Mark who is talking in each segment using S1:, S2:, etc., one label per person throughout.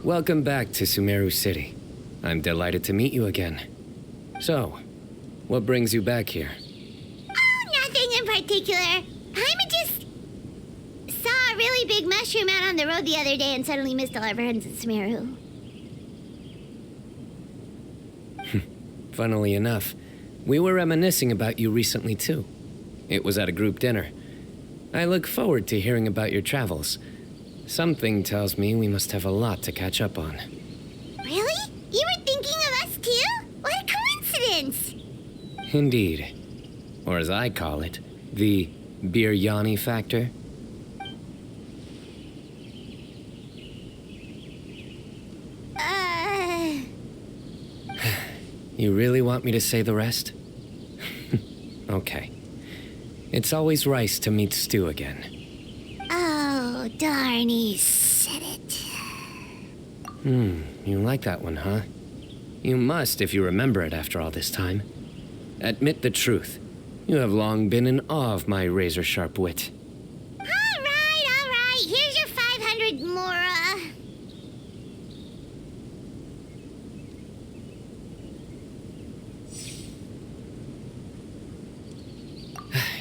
S1: Welcome back to Sumeru City. I'm delighted to meet you again. So, what brings you back here?
S2: Oh, nothing in particular. Paimon just saw a really big mushroom out on the road the other day and suddenly missed all our friends at Sumeru.
S1: Funnily enough, we were reminiscing about you recently too. It was at a group dinner. I look forward to hearing about your travels. Something tells me we must have a lot to catch up on.
S2: Really? You were thinking of us too? What a coincidence!
S1: Indeed. Or as I call it, the biryani factor. You really want me to say the rest? Okay. It's always rice to meet stew again.
S2: Oh, darn, he said it.
S1: You like that one, huh? You must if you remember it after all this time. Admit the truth. You have long been in awe of my razor-sharp wit.
S2: All right. Here's your 500 Mora.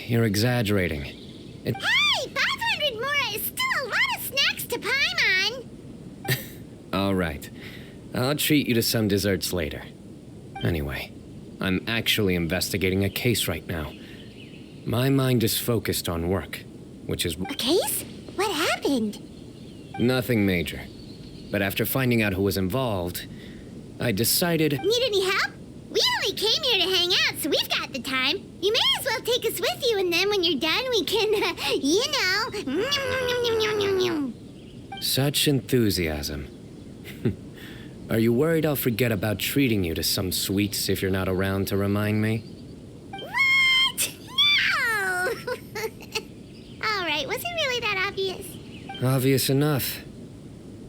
S1: You're exaggerating.
S2: Hey, 500 Mora is still a lot of snacks to Paimon.
S1: All right. I'll treat you to some desserts later. Anyway, I'm actually investigating a case right now. My mind is focused on work, which is...
S2: A case? What happened?
S1: nothing major. But after finding out who was involved, I decided...
S2: Need any help? We only came here to hang out, so we've got the time. You may as well take us with you, and then when you're done, we can,
S1: Such enthusiasm. Are you worried I'll forget about treating you to some sweets if you're not around to remind me?
S2: What? No! All right, was it really that obvious?
S1: Obvious enough.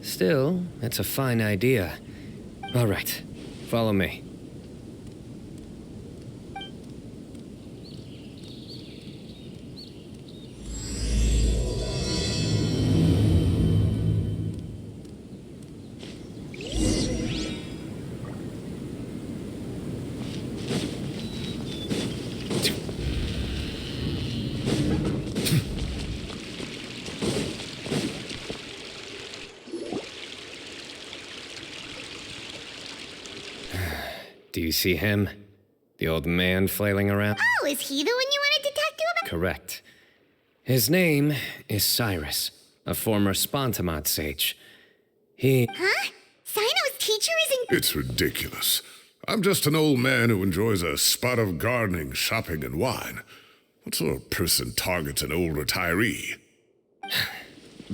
S1: Still, it's a fine idea. All right, follow me. Do you see him? The old man flailing around?
S2: Oh, is he the one you wanted to talk to about?
S1: Correct. His name is Cyrus, a former Spontamod sage. He...
S2: Huh? Cyno's teacher isn't...
S3: It's ridiculous. I'm just an old man who enjoys a spot of gardening, shopping, and wine. What sort of person targets an old retiree?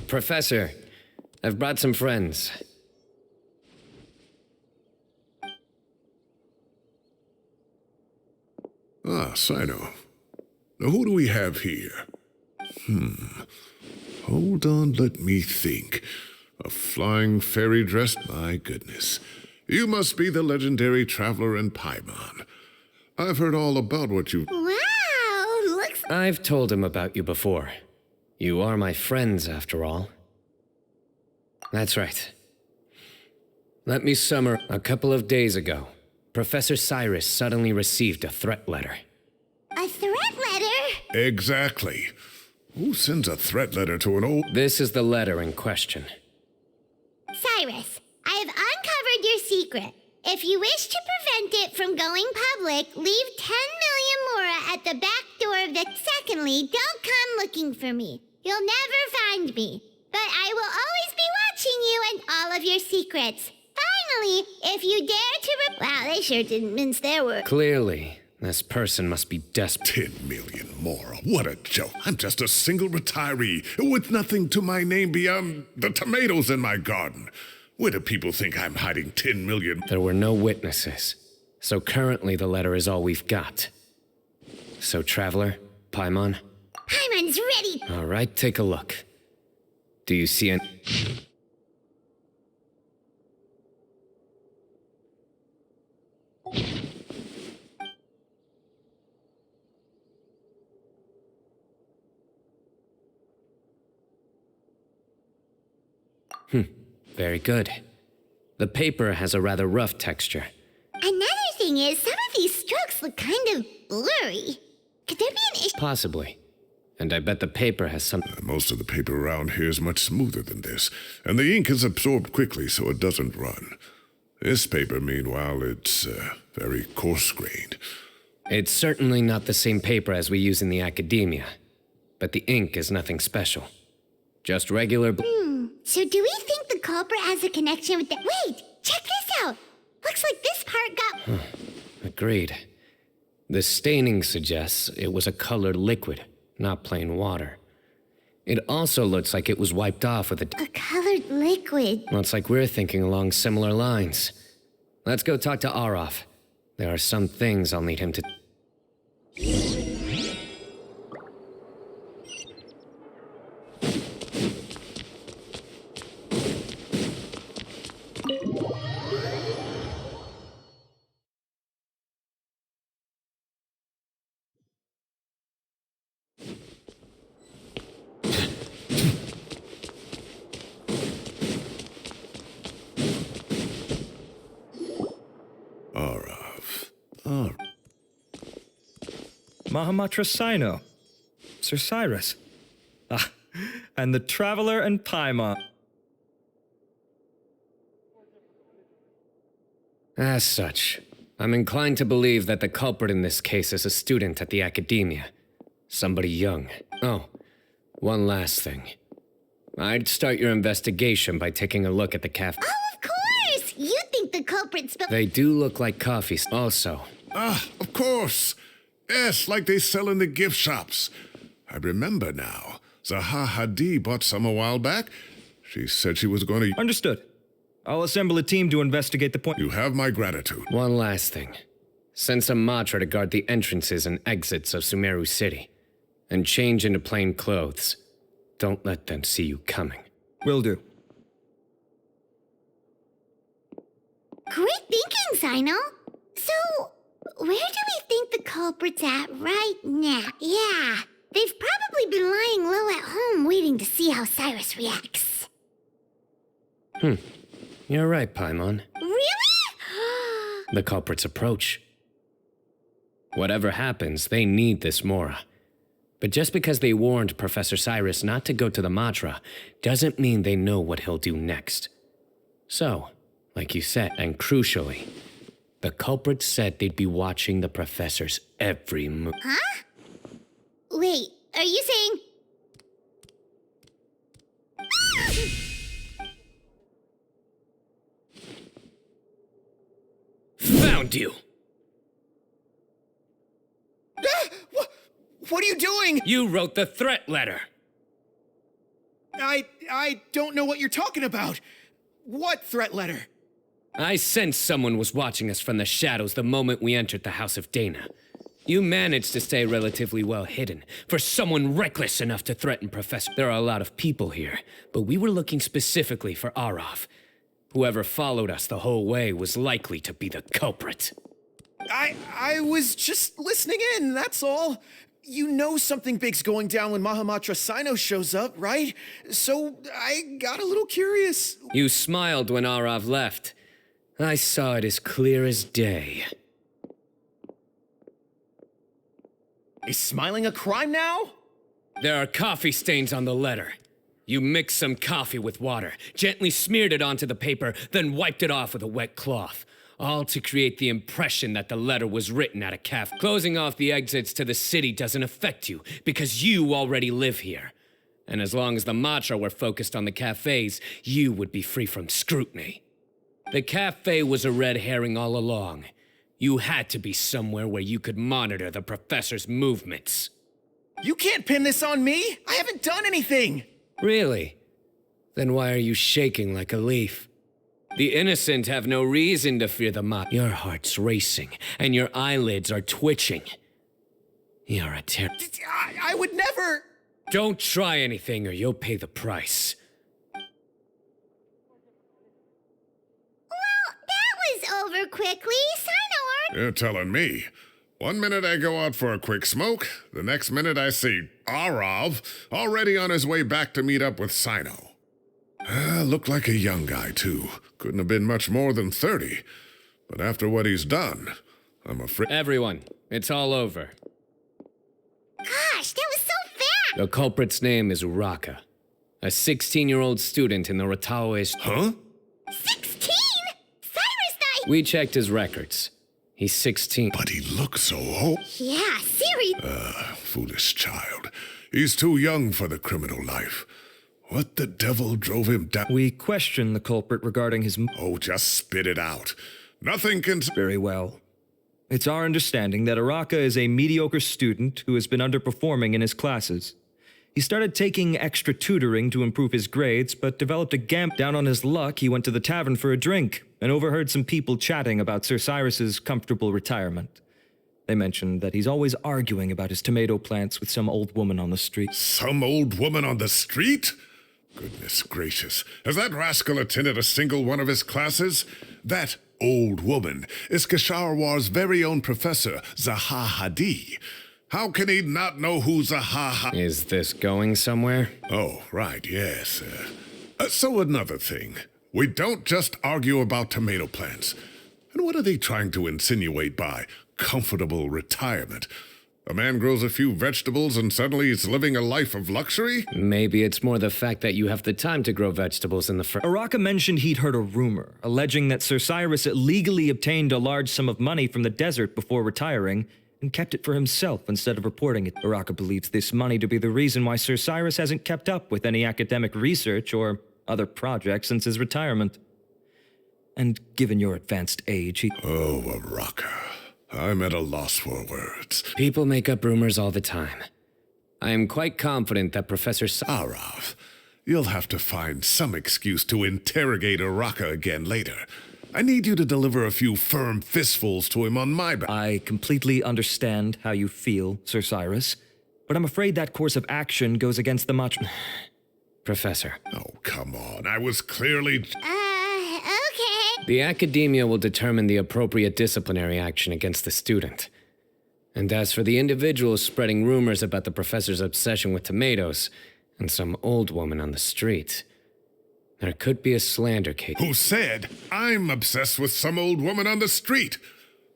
S1: Professor, I've brought some friends.
S3: Ah, Cyno. Now who do we have here? Hold on, let me think. A flying fairy dress? My goodness. You must be the legendary traveler in Paimon. I've heard all about what you...
S2: Wow, looks...
S1: I've told him about you before. You are my friends, after all. That's right. Let me summer. A couple of days ago, Professor Cyrus suddenly received a threat letter.
S2: A threat letter?
S3: Exactly. Who sends a threat letter to an old...
S1: This is the letter in question.
S2: Cyrus, I have uncovered your secret. If you wish to prevent it from going public, leave 10 million Mora at the back door of the... Secondly, don't come looking for me. You'll never find me. But I will always be watching you and all of your secrets. Finally, if you dare to... Wow, they sure didn't mince their words.
S1: Clearly, this person must be desperate.
S3: 10 million more. What a joke. I'm just a single retiree with nothing to my name beyond the tomatoes in my garden. Where do people think I'm hiding 10 million?
S1: There were no witnesses, so currently the letter is all we've got. So, Traveler, Paimon?
S2: Paimon's ready.
S1: All right, take a look. Do you see an... Very good. The paper has a rather rough texture.
S2: Another thing is, some of these strokes look kind of blurry. Could there be an issue?
S1: Possibly. And I bet the paper has some...
S3: Most of the paper around here is much smoother than this, and the ink is absorbed quickly so it doesn't run. This paper, meanwhile, it's very coarse-grained.
S1: It's certainly not the same paper as we use in the academia, but the ink is nothing special. Just regular...
S2: So do we think the culprit has a connection with the... Wait! Check this out! Looks like this part got...
S1: Agreed. The staining suggests it was a colored liquid, not plain water. It also looks like it was wiped off with
S2: A colored liquid.
S1: Looks like we're thinking along similar lines. Let's go talk to Arov. There are some things I'll need him to...
S4: Mahamatra Cyno, Sir Cyrus. Ah, and the Traveler and Paimon.
S1: As such, I'm inclined to believe that the culprit in this case is a student at the academia. Somebody young. Oh, one last thing. I'd start your investigation by taking a look at the cafe.
S2: Oh, of course! You think the culprit's...
S1: They do look like coffees. Also,
S3: Of course. Yes, like they sell in the gift shops. I remember now. Zaha Hadi bought some a while back. She said she was going to...
S4: Understood. I'll assemble a team to investigate the point.
S3: You have my gratitude.
S1: one last thing. Send some Matra to guard the entrances and exits of Sumeru City. And change into plain clothes. Don't let them see you coming.
S4: Will do.
S2: Great thinking, Cyno. So, where do we think the culprit's at right now? Yeah, they've probably been lying low at home waiting to see how Cyrus reacts.
S1: You're right, Paimon.
S2: Really?
S1: The culprits approach. Whatever happens, they need this Mora. But just because they warned Professor Cyrus not to go to the Matra, doesn't mean they know what he'll do next. So, like you said, and crucially, the culprits said they'd be watching the professor's every move.
S2: Huh? Wait, are you saying...
S1: Found you!
S5: What are you doing?
S1: You wrote the threat letter!
S5: I don't know what you're talking about. What threat letter?
S1: I sensed someone was watching us from the shadows the moment we entered the House of Dana. You managed to stay relatively well hidden for someone reckless enough to threaten Professor. There are a lot of people here, but we were looking specifically for Arov. Whoever followed us the whole way was likely to be the culprit.
S5: I was just listening in, that's all. You know something big's going down when Mahamatra Cyno shows up, right? So I got a little curious.
S1: You smiled when Arov left. I saw it as clear as day.
S5: Is smiling a crime now?
S1: There are coffee stains on the letter. You mixed some coffee with water, gently smeared it onto the paper, then wiped it off with a wet cloth. All to create the impression that the letter was written at a cafe. Closing off the exits to the city doesn't affect you, because you already live here. And as long as the Matra were focused on the cafes, you would be free from scrutiny. The cafe was a red herring all along. You had to be somewhere where you could monitor the professor's movements.
S5: You can't pin this on me. I haven't done anything.
S1: Really? Then why are you shaking like a leaf? The innocent have no reason to fear the mob. Your heart's racing, and your eyelids are twitching. You're a
S5: I would never...
S1: Don't try anything or you'll pay the price.
S2: Well, that was over quickly. Cyno,
S3: You're telling me. 1 minute I go out for a quick smoke, the next minute I see Arov already on his way back to meet up with Cyno. Looked like a young guy, too. Couldn't have been much more than 30. But after what he's done, I'm afraid...
S1: Everyone, it's all over.
S2: Gosh, that was so fast!
S1: The culprit's name is Uraka, a 16-year-old student in the Rataoe...
S3: Huh?
S2: 16? Cyrus thought
S1: We checked his records. He's 16.
S3: But he looks so old.
S2: Yeah, seriously.
S3: Foolish child. He's too young for the criminal life. What the devil drove him down?
S4: We questioned the culprit regarding his...
S3: Oh, just spit it out. Nothing can...
S4: Very well. It's our understanding that Araka is a mediocre student who has been underperforming in his classes. He started taking extra tutoring to improve his grades, but developed a gamp. Down on his luck, he went to the tavern for a drink and overheard some people chatting about Sir Cyrus's comfortable retirement. They mentioned that he's always arguing about his tomato plants with some old woman on the street.
S3: Some old woman on the street? Goodness gracious. Has that rascal attended a single one of his classes? That old woman is Kasharwar's very own professor, Zaha Hadi. How can he not know who Zaha...
S1: Is this going somewhere?
S3: Oh, right, yes. So another thing. We don't just argue about tomato plants. And what are they trying to insinuate by comfortable retirement? A man grows a few vegetables and suddenly he's living a life of luxury?
S1: Maybe it's more the fact that you have the time to grow vegetables in the first...
S4: Araka mentioned he'd heard a rumor, alleging that Sir Cyrus illegally obtained a large sum of money from the desert before retiring and kept it for himself instead of reporting it. Araka believes this money to be the reason why Sir Cyrus hasn't kept up with any academic research or other projects since his retirement. And given your advanced age, he...
S3: Oh, Araka. I'm at a loss for words.
S1: People make up rumors all the time. I am quite confident that Professor
S3: Arav, you'll have to find some excuse to interrogate Araka again later. I need you to deliver a few firm fistfuls to him on my back.
S4: I completely understand how you feel, Sir Cyrus, but I'm afraid that course of action goes against the much...
S1: Professor.
S3: Oh, come on. I was clearly...
S2: Okay.
S1: The academia will determine the appropriate disciplinary action against the student. And as for the individuals spreading rumors about the professor's obsession with tomatoes and some old woman on the street, there could be a slander case.
S3: Who said I'm obsessed with some old woman on the street?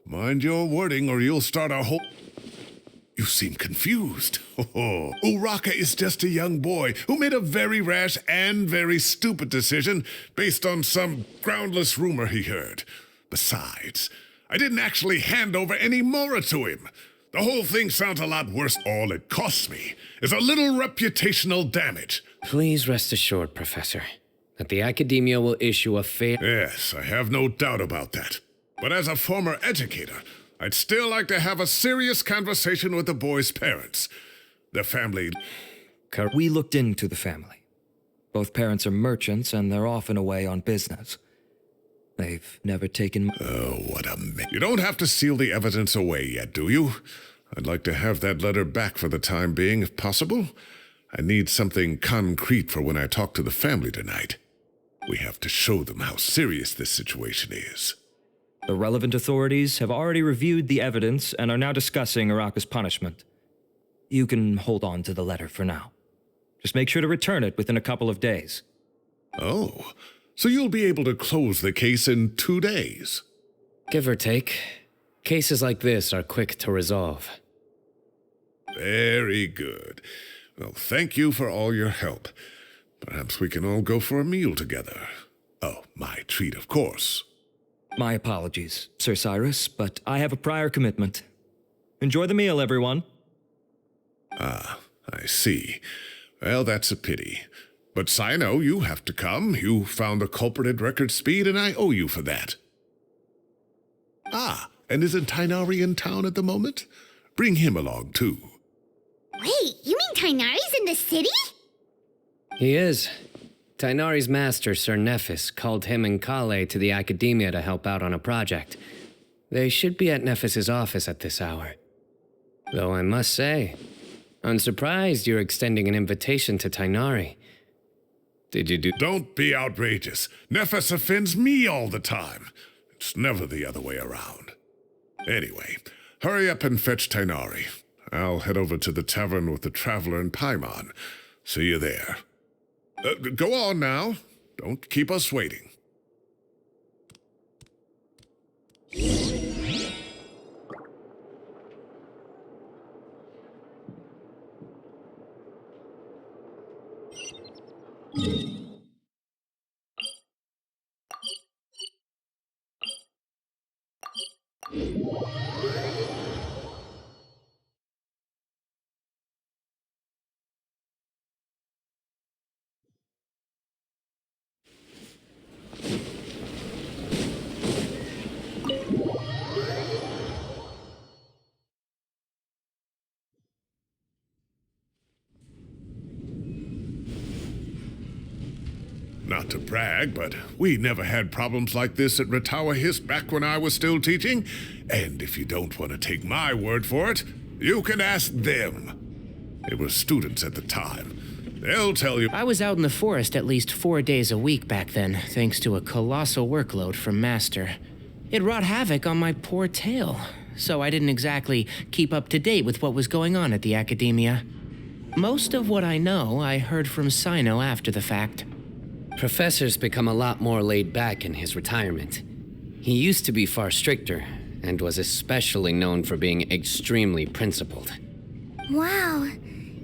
S3: Mind your wording or you'll start a whole... You seem confused. Oh, Uraka is just a young boy who made a very rash and very stupid decision based on some groundless rumor he heard. Besides, I didn't actually hand over any Mora to him. The whole thing sounds a lot worse. All it costs me is a little reputational damage.
S1: Please rest assured, Professor, that the academia will issue a fair...
S3: Yes, I have no doubt about that. But as a former educator, I'd still like to have a serious conversation with the boy's parents. The family...
S4: We looked into the family. Both parents are merchants, and they're often away on business. They've never taken...
S3: Oh, what a mess. You don't have to seal the evidence away yet, do you? I'd like to have that letter back for the time being, if possible. I need something concrete for when I talk to the family tonight. We have to show them how serious this situation is.
S4: The relevant authorities have already reviewed the evidence and are now discussing Araka's punishment. You can hold on to the letter for now. Just make sure to return it within a couple of days.
S3: Oh, so you'll be able to close the case in 2 days?
S1: Give or take. Cases like this are quick to resolve.
S3: Very good. Well, thank you for all your help. Perhaps we can all go for a meal together. Oh, my treat, of course.
S4: My apologies, Sir Cyrus, but I have a prior commitment. Enjoy the meal, everyone.
S3: Ah, I see. Well, that's a pity. But Cyno, you have to come. You found the culprit at record speed, and I owe you for that. Ah, and isn't Tighnari in town at the moment? Bring him along, too.
S2: Wait, you mean Tighnari's in the city?
S1: He is. Tighnari's master, Sir Nephis, called him and Kale to the academia to help out on a project. They should be at Nephis's office at this hour. Though I must say, I'm surprised you're extending an invitation to Tighnari. Did you do...
S3: Don't be outrageous. Nephis offends me all the time. It's never the other way around. Anyway, hurry up and fetch Tighnari. I'll head over to the tavern with the Traveler and Paimon. See you there. Go on now. Don't keep us waiting. Not to brag, but we never had problems like this at Ratawa Hiss back when I was still teaching. And if you don't want to take my word for it, you can ask them. They were students at the time. They'll tell you.
S6: I was out in the forest at least 4 days a week back then, thanks to a colossal workload from Master. It wrought havoc on my poor tail, so I didn't exactly keep up to date with what was going on at the academia. Most of what I know, I heard from Cyno after the fact.
S1: Professor's become a lot more laid back in his retirement. He used to be far stricter, and was especially known for being extremely principled.
S2: Wow.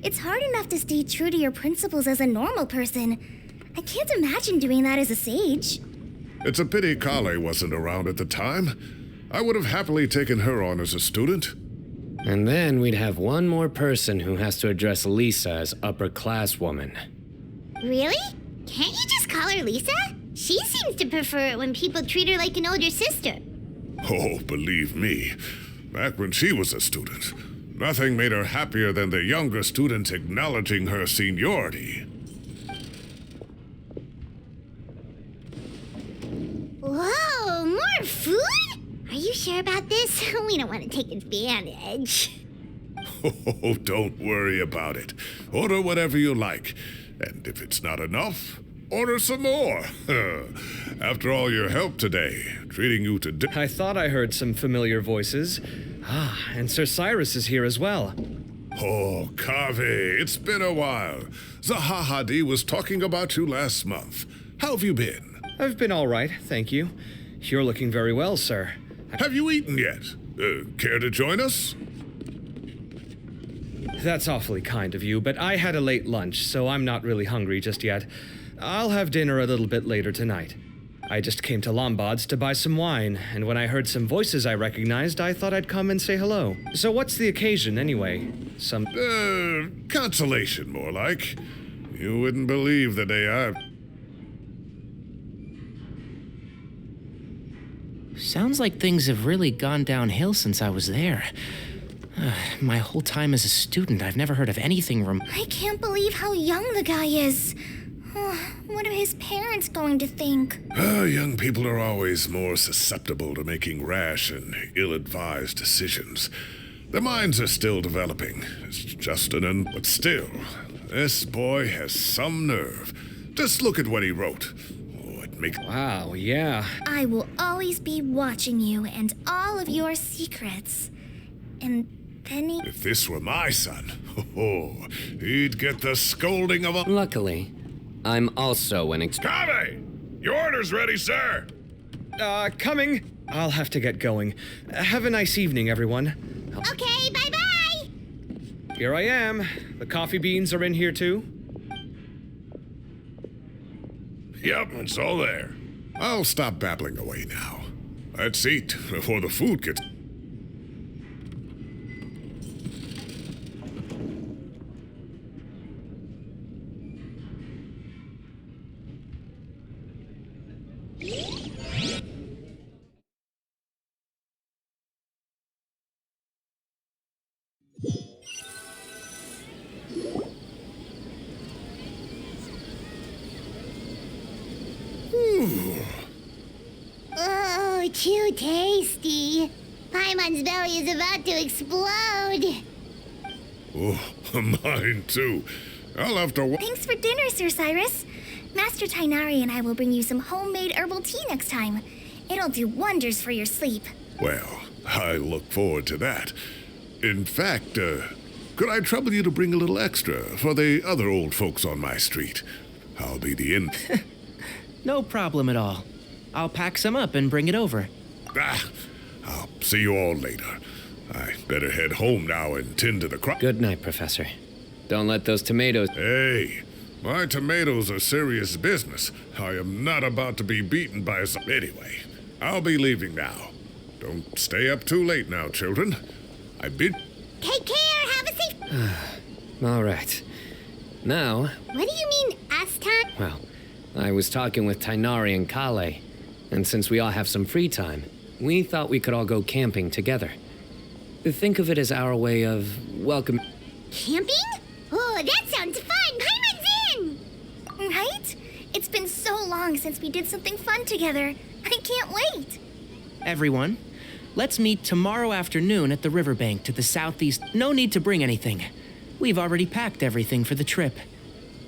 S2: It's hard enough to stay true to your principles as a normal person. I can't imagine doing that as a sage.
S3: It's a pity Kale wasn't around at the time. I would have happily taken her on as a student.
S1: And then we'd have one more person who has to address Lisa as upper-class woman.
S2: Really? Can't you just call her Lisa? She seems to prefer it when people treat her like an older sister.
S3: Oh, believe me, back when she was a student, nothing made her happier than the younger students acknowledging her seniority.
S2: Whoa, more food? Are you sure about this? We don't want to take advantage.
S3: Oh, don't worry about it. Order whatever you like. And if it's not enough, order some more. After all your help today, treating you to
S4: I thought I heard some familiar voices. Ah, and Sir Cyrus is here as well.
S3: Oh, Kaveh, it's been a while. Zahahadi was talking about you last month. How have you been?
S4: I've been all right, thank you. You're looking very well, sir.
S3: Have you eaten yet? Care to join us?
S4: That's awfully kind of you, but I had a late lunch, so I'm not really hungry just yet. I'll have dinner a little bit later tonight. I just came to Lombard's to buy some wine, and when I heard some voices I recognized, I thought I'd come and say hello. So what's the occasion, anyway? Some...
S3: Consolation, more like. You wouldn't believe the day I've...
S6: Sounds like things have really gone downhill since I was there. My whole time as a student, I've never heard of anything
S2: I can't believe how young the guy is. What are his parents going to think?
S3: Young people are always more susceptible to making rash and ill-advised decisions. Their minds are still developing. It's just but still, this boy has some nerve. Just look at what he wrote. Oh, it makes...
S4: Wow, yeah.
S2: I will always be watching you and all of your secrets. And Penny...
S3: If this were my son, he'd get the scolding of a...
S1: Luckily, I'm also an
S3: Kaveh! Your order's ready, sir!
S4: Coming. I'll have to get going. Have a nice evening, everyone.
S2: Okay, bye-bye!
S4: Here I am. The coffee beans are in here, too.
S3: Yep, it's all there. I'll stop babbling away now. Let's eat before the food gets...
S2: Oh, too tasty. Paimon's belly is about to explode.
S3: Oh, mine too. I'll have to...
S2: Thanks for dinner, Sir Cyrus. Master Tainari and I will bring you some homemade herbal tea next time. It'll do wonders for your sleep.
S3: Well, I look forward to that. In fact, could I trouble you to bring a little extra for the other old folks on my street? I'll be the
S6: No problem at all. I'll pack some up and bring it over.
S3: I'll see you all later. I better head home now and tend to the crop.
S1: Good night, Professor. Don't let those tomatoes.
S3: Hey, my tomatoes are serious business. I am not about to be beaten by some. Anyway, I'll be leaving now. Don't stay up too late now, children. I bid.
S2: Take care. Have a safe.
S1: All right. Now,
S2: What do you mean, us time?
S1: well, I was talking with Tainari and Kale, and since we all have some free time, we thought we could all go camping together. Think of it as our way of welcome.
S2: Camping? Oh, that sounds fun. Paimon's in.
S7: Right? It's been so long since we did something fun together. I can't wait.
S6: Everyone, let's meet tomorrow afternoon at the riverbank to the southeast. No need to bring anything. We've already packed everything for the trip.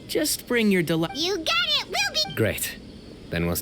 S6: Just bring your
S2: You got it. We'll be.
S1: Great. Then we'll.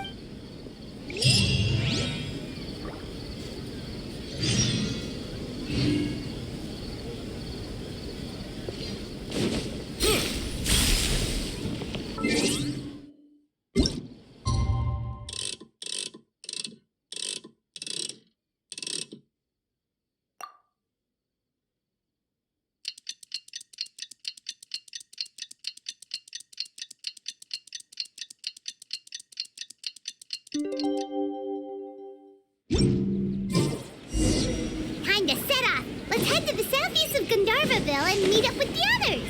S2: Time to set off. Let's head to the southeast of Gandharvaville and meet up with the others.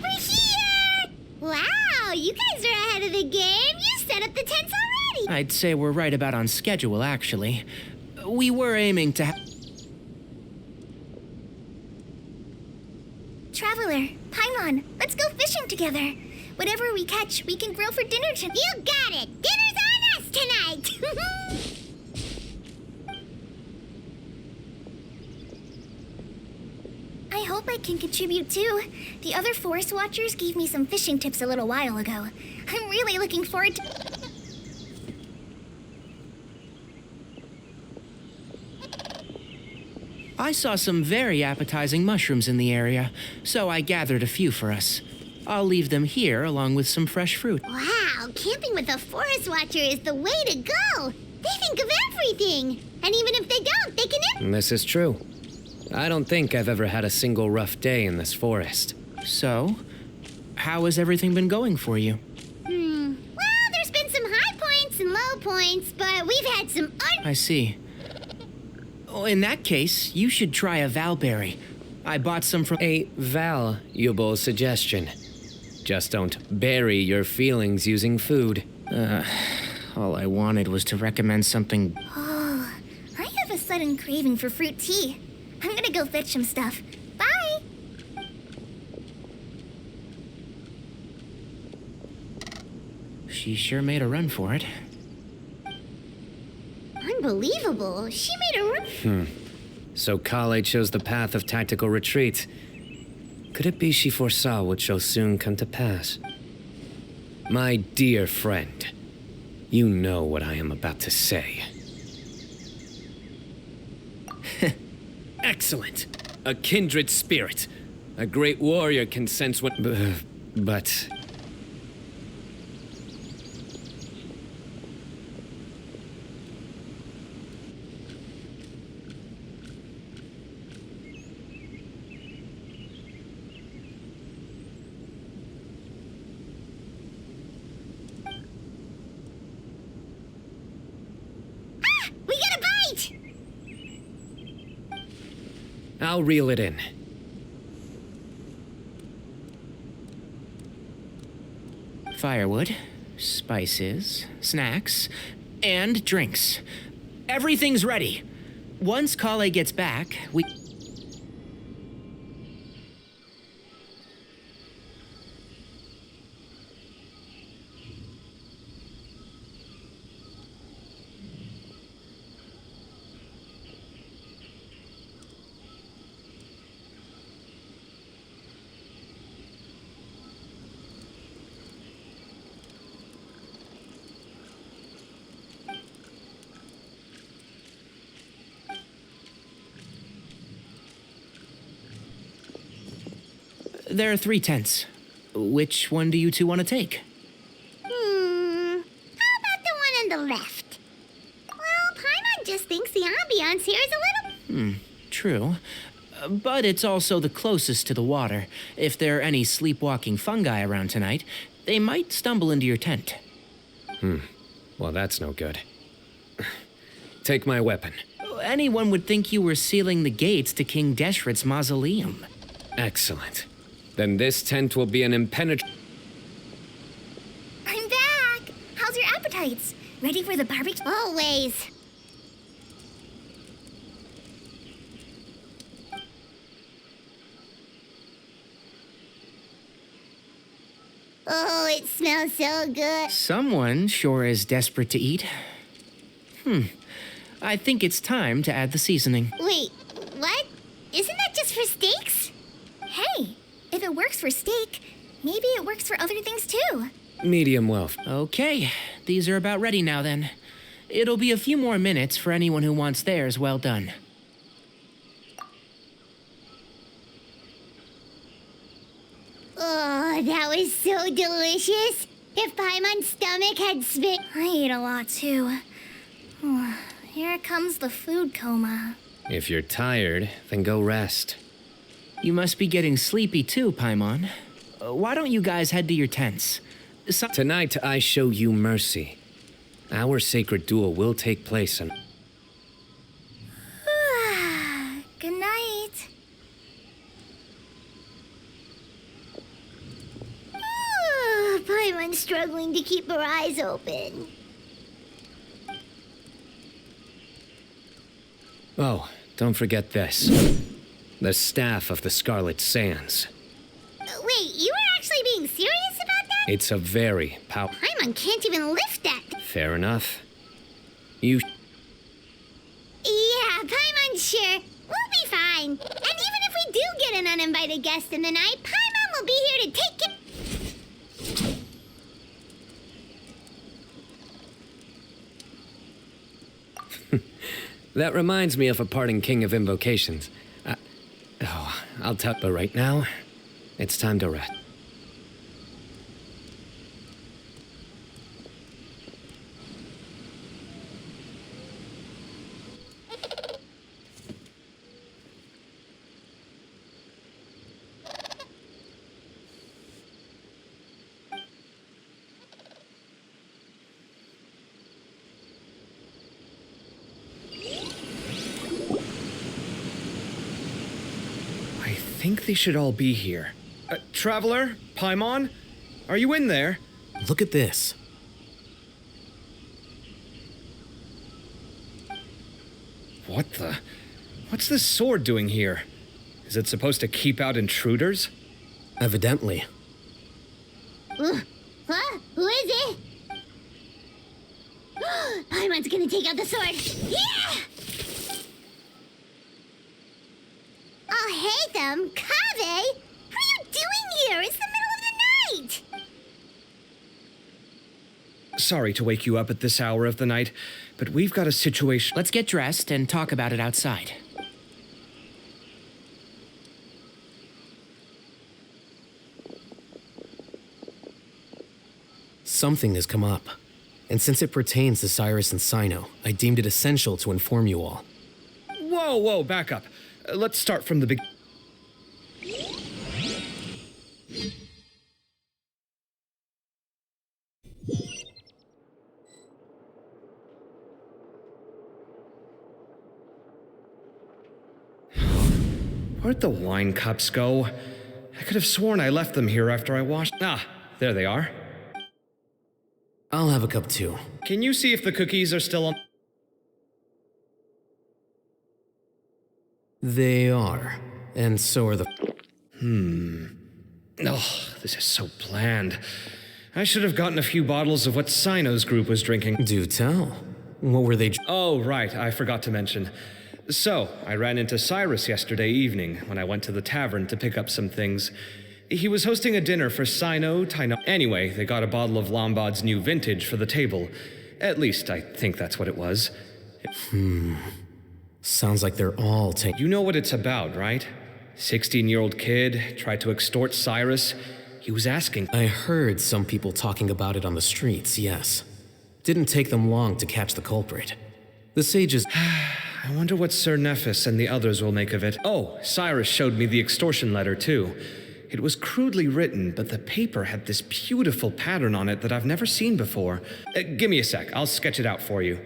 S2: We're here! Wow, you guys are ahead of the game. You set up the tents already.
S6: I'd say we're right about on schedule, actually. We were aiming to
S7: Traveler, Paimon, let's go fishing together. Whatever we catch, we can grill for dinner tonight.
S2: You got it. Dinner's on us tonight.
S7: I hope I can contribute too. The other forest watchers gave me some fishing tips a little while ago. I'm really looking forward to.
S6: I saw some very appetizing mushrooms in the area, so I gathered a few for us. I'll leave them here along with some fresh fruit.
S2: Wow, camping with a forest watcher is the way to go. They think of everything. And even if they don't, they can.
S1: This is true. I don't think I've ever had a single rough day in this forest.
S6: So, how has everything been going for you?
S2: Well, there's been some high points and low points, but we've had some
S6: I see. Oh, in that case, you should try a valberry. I bought some from.
S1: A valuable suggestion. Just don't bury your feelings using food.
S6: All I wanted was to recommend something.
S7: Oh, I have a sudden craving for fruit tea. I'm gonna go fetch some stuff. Bye!
S6: She sure made a run for it.
S2: unbelievable. She made a run.
S1: So Kale chose the path of tactical retreat. Could it be she foresaw what shall soon come to pass? My dear friend, you know what I am about to say. Excellent! A kindred spirit. A great warrior can sense what... but...
S2: We got a bite!
S1: I'll reel it in.
S6: Firewood, spices, snacks, and drinks. Everything's ready. Once Kale gets back, we... There are 3 tents. Which one do you two want to take?
S2: How about the one on the left? Well, Paimon just thinks the ambiance here is a little...
S6: True. But it's also the closest to the water. If there are any sleepwalking fungi around tonight, they might stumble into your tent.
S1: Well, that's no good. Take my weapon.
S6: Anyone would think you were sealing the gates to King Deshret's mausoleum.
S1: Excellent. Then this tent will be an impenetrable...
S7: I'm back! How's your appetites? Ready for the barbecue?
S2: Always. Oh, it smells so good.
S6: Someone sure is desperate to eat. I think it's time to add the seasoning.
S2: Wait, what? Isn't that just for steaks?
S7: Hey, if it works for steak, maybe it works for other things too.
S1: Medium well.
S6: Okay, these are about ready now then. It'll be a few more minutes for anyone who wants theirs well done.
S2: Oh, that was so delicious. If Paimon's stomach had spit...
S7: I ate a lot too. Here comes the food coma.
S1: If you're tired, then go rest.
S6: You must be getting sleepy too, Paimon. Why don't you guys head to your tents?
S1: Tonight, I show you mercy. Our sacred duel will take place and...
S7: Good night.
S2: Paimon's struggling to keep her eyes open.
S1: Oh, don't forget this. The staff of the Scarlet Sands.
S2: Wait, you were actually being serious about that?
S1: It's a very powerful...
S2: Paimon can't even lift that.
S1: Fair enough. You...
S2: Yeah, Paimon's sure. We'll be fine. And even if we do get an uninvited guest in the night, Paimon will be here to take it.
S1: That reminds me of a parting king of invocations. I'll tell, but right now, it's time to rest.
S4: I think they should all be here. Traveler? Paimon? Are you in there?
S5: Look at this.
S4: What the? What's this sword doing here? Is it supposed to keep out intruders?
S5: Evidently.
S2: Huh? Who is it? Paimon's gonna take out the sword. Yeah! Oh, hey them, Kave! What are you doing here? It's the middle of the night!
S4: Sorry to wake you up at this hour of the night, but we've got a situation.
S6: Let's get dressed and talk about it outside.
S5: Something has come up. And since it pertains to Cyrus and Cyno, I deemed it essential to inform you all.
S4: Whoa, back up. Let's start from the beginning. Where'd the wine cups go? I could have sworn I left them here after I washed. Ah, there they are.
S5: I'll have a cup too.
S4: Can you see if the cookies are still on?
S5: They are. And so are the...
S4: Oh, this is so bland. I should have gotten a few bottles of what Cyno's group was drinking.
S5: Do tell. What were they...
S4: Oh, right, I forgot to mention. So, I ran into Cyrus yesterday evening when I went to the tavern to pick up some things. He was hosting a dinner for Cyno, Tyno... Anyway, they got a bottle of Lombard's new vintage for the table. At least, I think that's what it was.
S5: Sounds like they're all taking...
S4: You know what it's about, right?
S1: 16-year-old kid tried to extort Cyrus. He was asking.
S6: I heard some people talking about it on the streets, yes. Didn't take them long to catch the culprit. The sages.
S1: I wonder what Sir Nephis and the others will make of it. Oh, Cyrus showed me the extortion letter, too. It was crudely written, but the paper had this beautiful pattern on it that I've never seen before. Give me a sec, I'll sketch it out for you.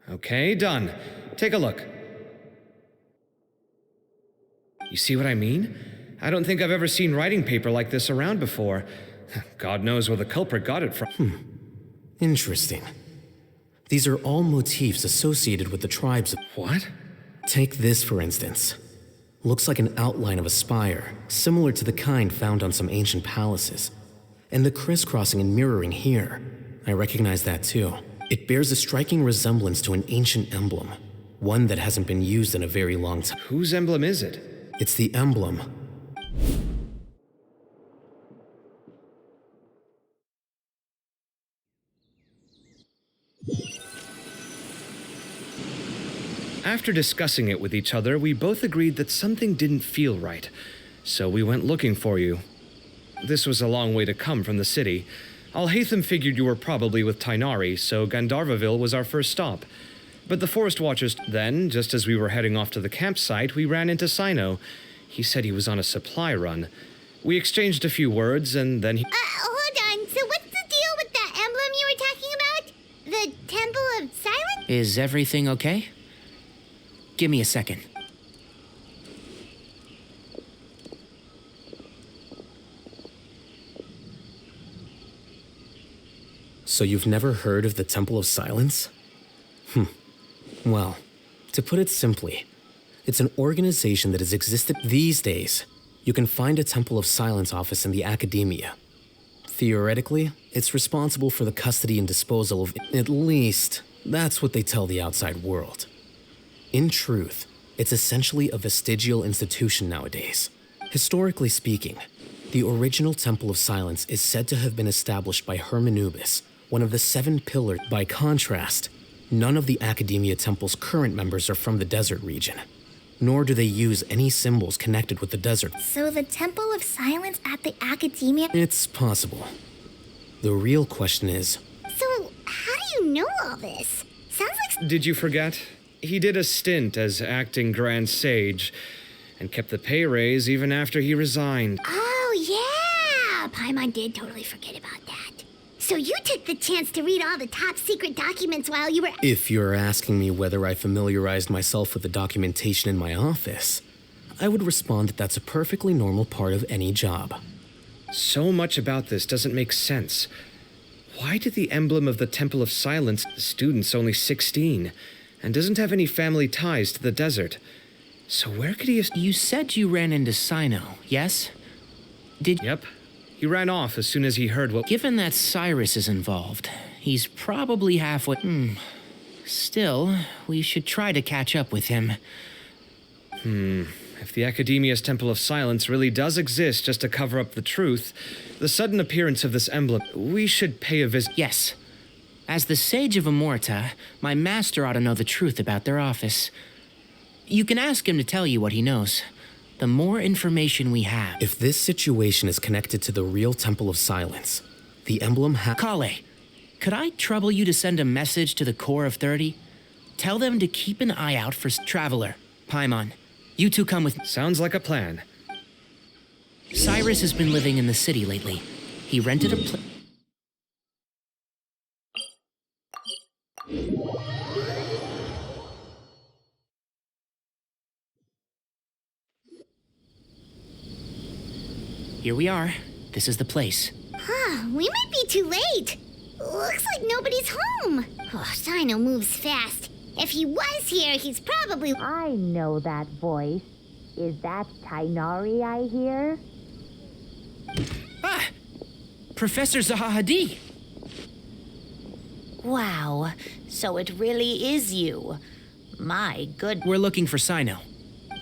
S1: Okay, done. Take a look. You see what I mean? I don't think I've ever seen writing paper like this around before. God knows where the culprit got it from.
S6: Interesting. These are all motifs associated with the tribes.
S1: What?
S6: Take this, for instance. Looks like an outline of a spire, similar to the kind found on some ancient palaces. And the crisscrossing and mirroring here. I recognize that too. It bears a striking resemblance to an ancient emblem, one that hasn't been used in a very long time.
S1: Whose emblem is it?
S6: It's the emblem.
S1: After discussing it with each other, we both agreed that something didn't feel right, so we went looking for you. This was a long way to come from the city. Alhaitham figured you were probably with Tainari, so Gandharvaville was our first stop. But the Forest Watchers. Then, just as we were heading off to the campsite, we ran into Cyno. He said he was on a supply run. We exchanged a few words, and then he...
S2: Hold on. So what's the deal with that emblem you were talking about? The Temple of Silence?
S6: Is everything okay? Give me a second. So you've never heard of the Temple of Silence? Well, to put it simply, it's an organization that has existed these days. You can find a Temple of Silence office in the academia. Theoretically, it's responsible for the custody and disposal of, at least, that's what they tell the outside world. In truth, it's essentially a vestigial institution nowadays. Historically speaking, the original Temple of Silence is said to have been established by Hermanubis, one of the 7 pillars. By contrast, none of the Academia Temple's current members are from the desert region, nor do they use any symbols connected with the desert.
S7: So the Temple of Silence at the Academia?
S6: It's possible. The real question is,
S2: So, how do you know all this? Sounds like...
S1: Did you forget? He did a stint as acting Grand Sage, and kept the pay raise even after he resigned.
S2: Oh, yeah! Paimon did totally forget about that. So you took the chance to read all the top secret documents while you were...
S6: if you're asking me whether I familiarized myself with the documentation in my office, I would respond that that's a perfectly normal part of any job.
S1: So much about this doesn't make sense. Why did the emblem of the Temple of Silence, the student's only 16, and doesn't have any family ties to the desert? So where could he have...
S6: You said you ran into Cyno, yes?
S1: Yep. He ran off as soon as he heard what...
S6: Given that Cyrus is involved, he's probably halfway... Still, we should try to catch up with him.
S1: If the Academia's Temple of Silence really does exist just to cover up the truth, the sudden appearance of this emblem, we should pay a visit.
S6: Yes. As the Sage of Amorta, my master ought to know the truth about their office. You can ask him to tell you what he knows. The more information we have... If this situation is connected to the real Temple of Silence, the emblem Kale, could I trouble you to send a message to the Core of 30? Tell them to keep an eye out for Traveler, Paimon. You two come with...
S1: Sounds like a plan.
S6: Cyrus has been living in the city lately. He rented a place... Here we are. This is the place.
S2: We might be too late. Looks like nobody's home. Oh, Cyno moves fast. If he was here, he's probably...
S8: I know that voice. Is that Tainari I hear?
S6: Ah! Professor Zahahadi!
S8: Wow, so it really is you. My good...
S6: We're looking for Cyno.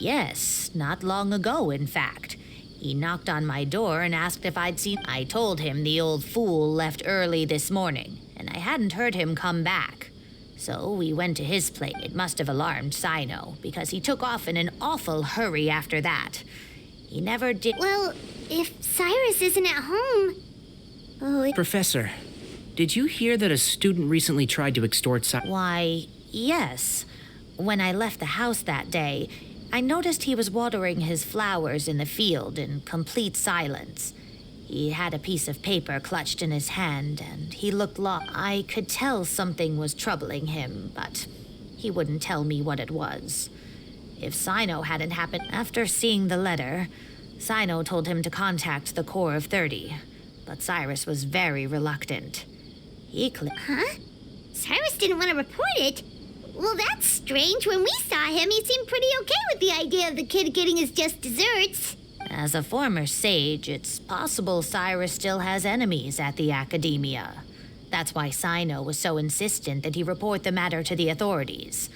S8: Yes, not long ago, in fact. He knocked on my door and asked if I'd seen. I told him the old fool left early this morning, and I hadn't heard him come back. So we went to his place. It must have alarmed Cyno, because he took off in an awful hurry after that. He never did.
S2: Well, if Cyrus isn't at home... Oh,
S6: Professor, did you hear that a student recently tried to extort
S8: Why, yes. When I left the house that day, I noticed he was watering his flowers in the field in complete silence. He had a piece of paper clutched in his hand, and he looked I could tell something was troubling him, but he wouldn't tell me what it was. If Cyno hadn't happened after seeing the letter, Cyno told him to contact the Corps of 30, but Cyrus was very reluctant.
S2: Huh? Cyrus didn't want to report it? Well, that's strange. When we saw him, he seemed pretty okay with the idea of the kid getting his just desserts.
S8: As a former sage, it's possible Cyrus still has enemies at the academia. That's why Cyno was so insistent that he report the matter to the authorities.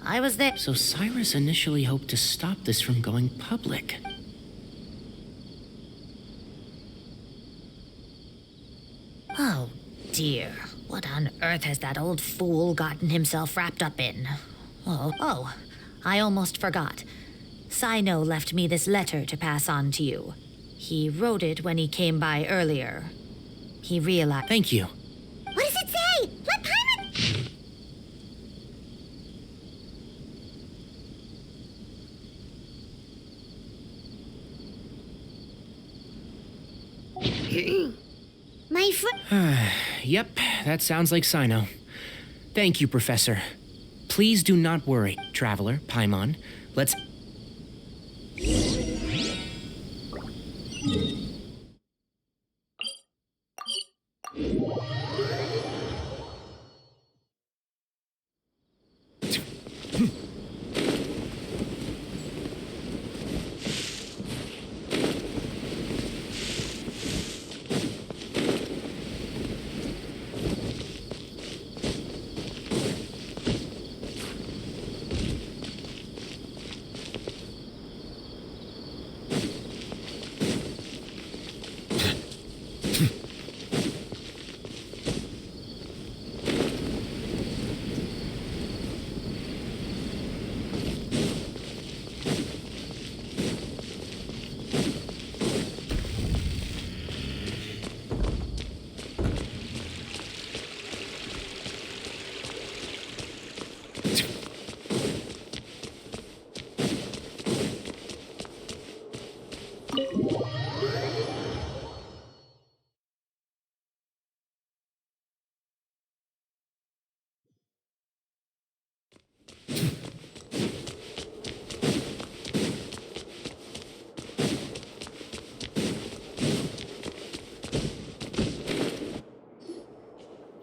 S8: I was there.
S6: So Cyrus initially hoped to stop this from going public.
S8: Oh, dear. What on earth has that old fool gotten himself wrapped up in? Oh, I almost forgot. Cyno left me this letter to pass on to you. He wrote it when he came by earlier. He realized...
S6: Thank you.
S2: What does it say? Let Paimon... My friend...
S6: Yep, that sounds like Cyno. Thank you, Professor. Please do not worry, Traveler, Paimon. Let's...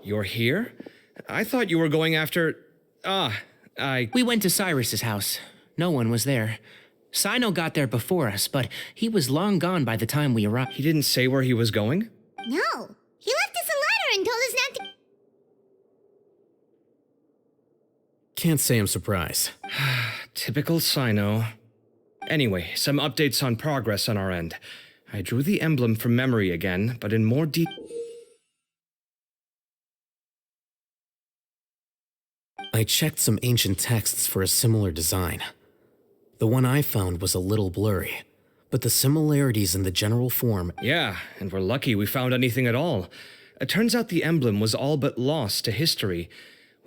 S1: You're here? I thought you were going after...
S6: We went to Cyrus's house. No one was there. Cyno got there before us, but he was long gone by the time we arrived.
S1: He didn't say where he was going?
S2: No. He left us a letter and told us not to...
S9: Can't say I'm surprised.
S1: Typical Cyno. Anyway, some updates on progress on our end. I drew the emblem from memory again, but in more detail.
S9: I checked some ancient texts for a similar design. The one I found was a little blurry, but the similarities in the general form...
S1: Yeah, and we're lucky we found anything at all. It turns out the emblem was all but lost to history.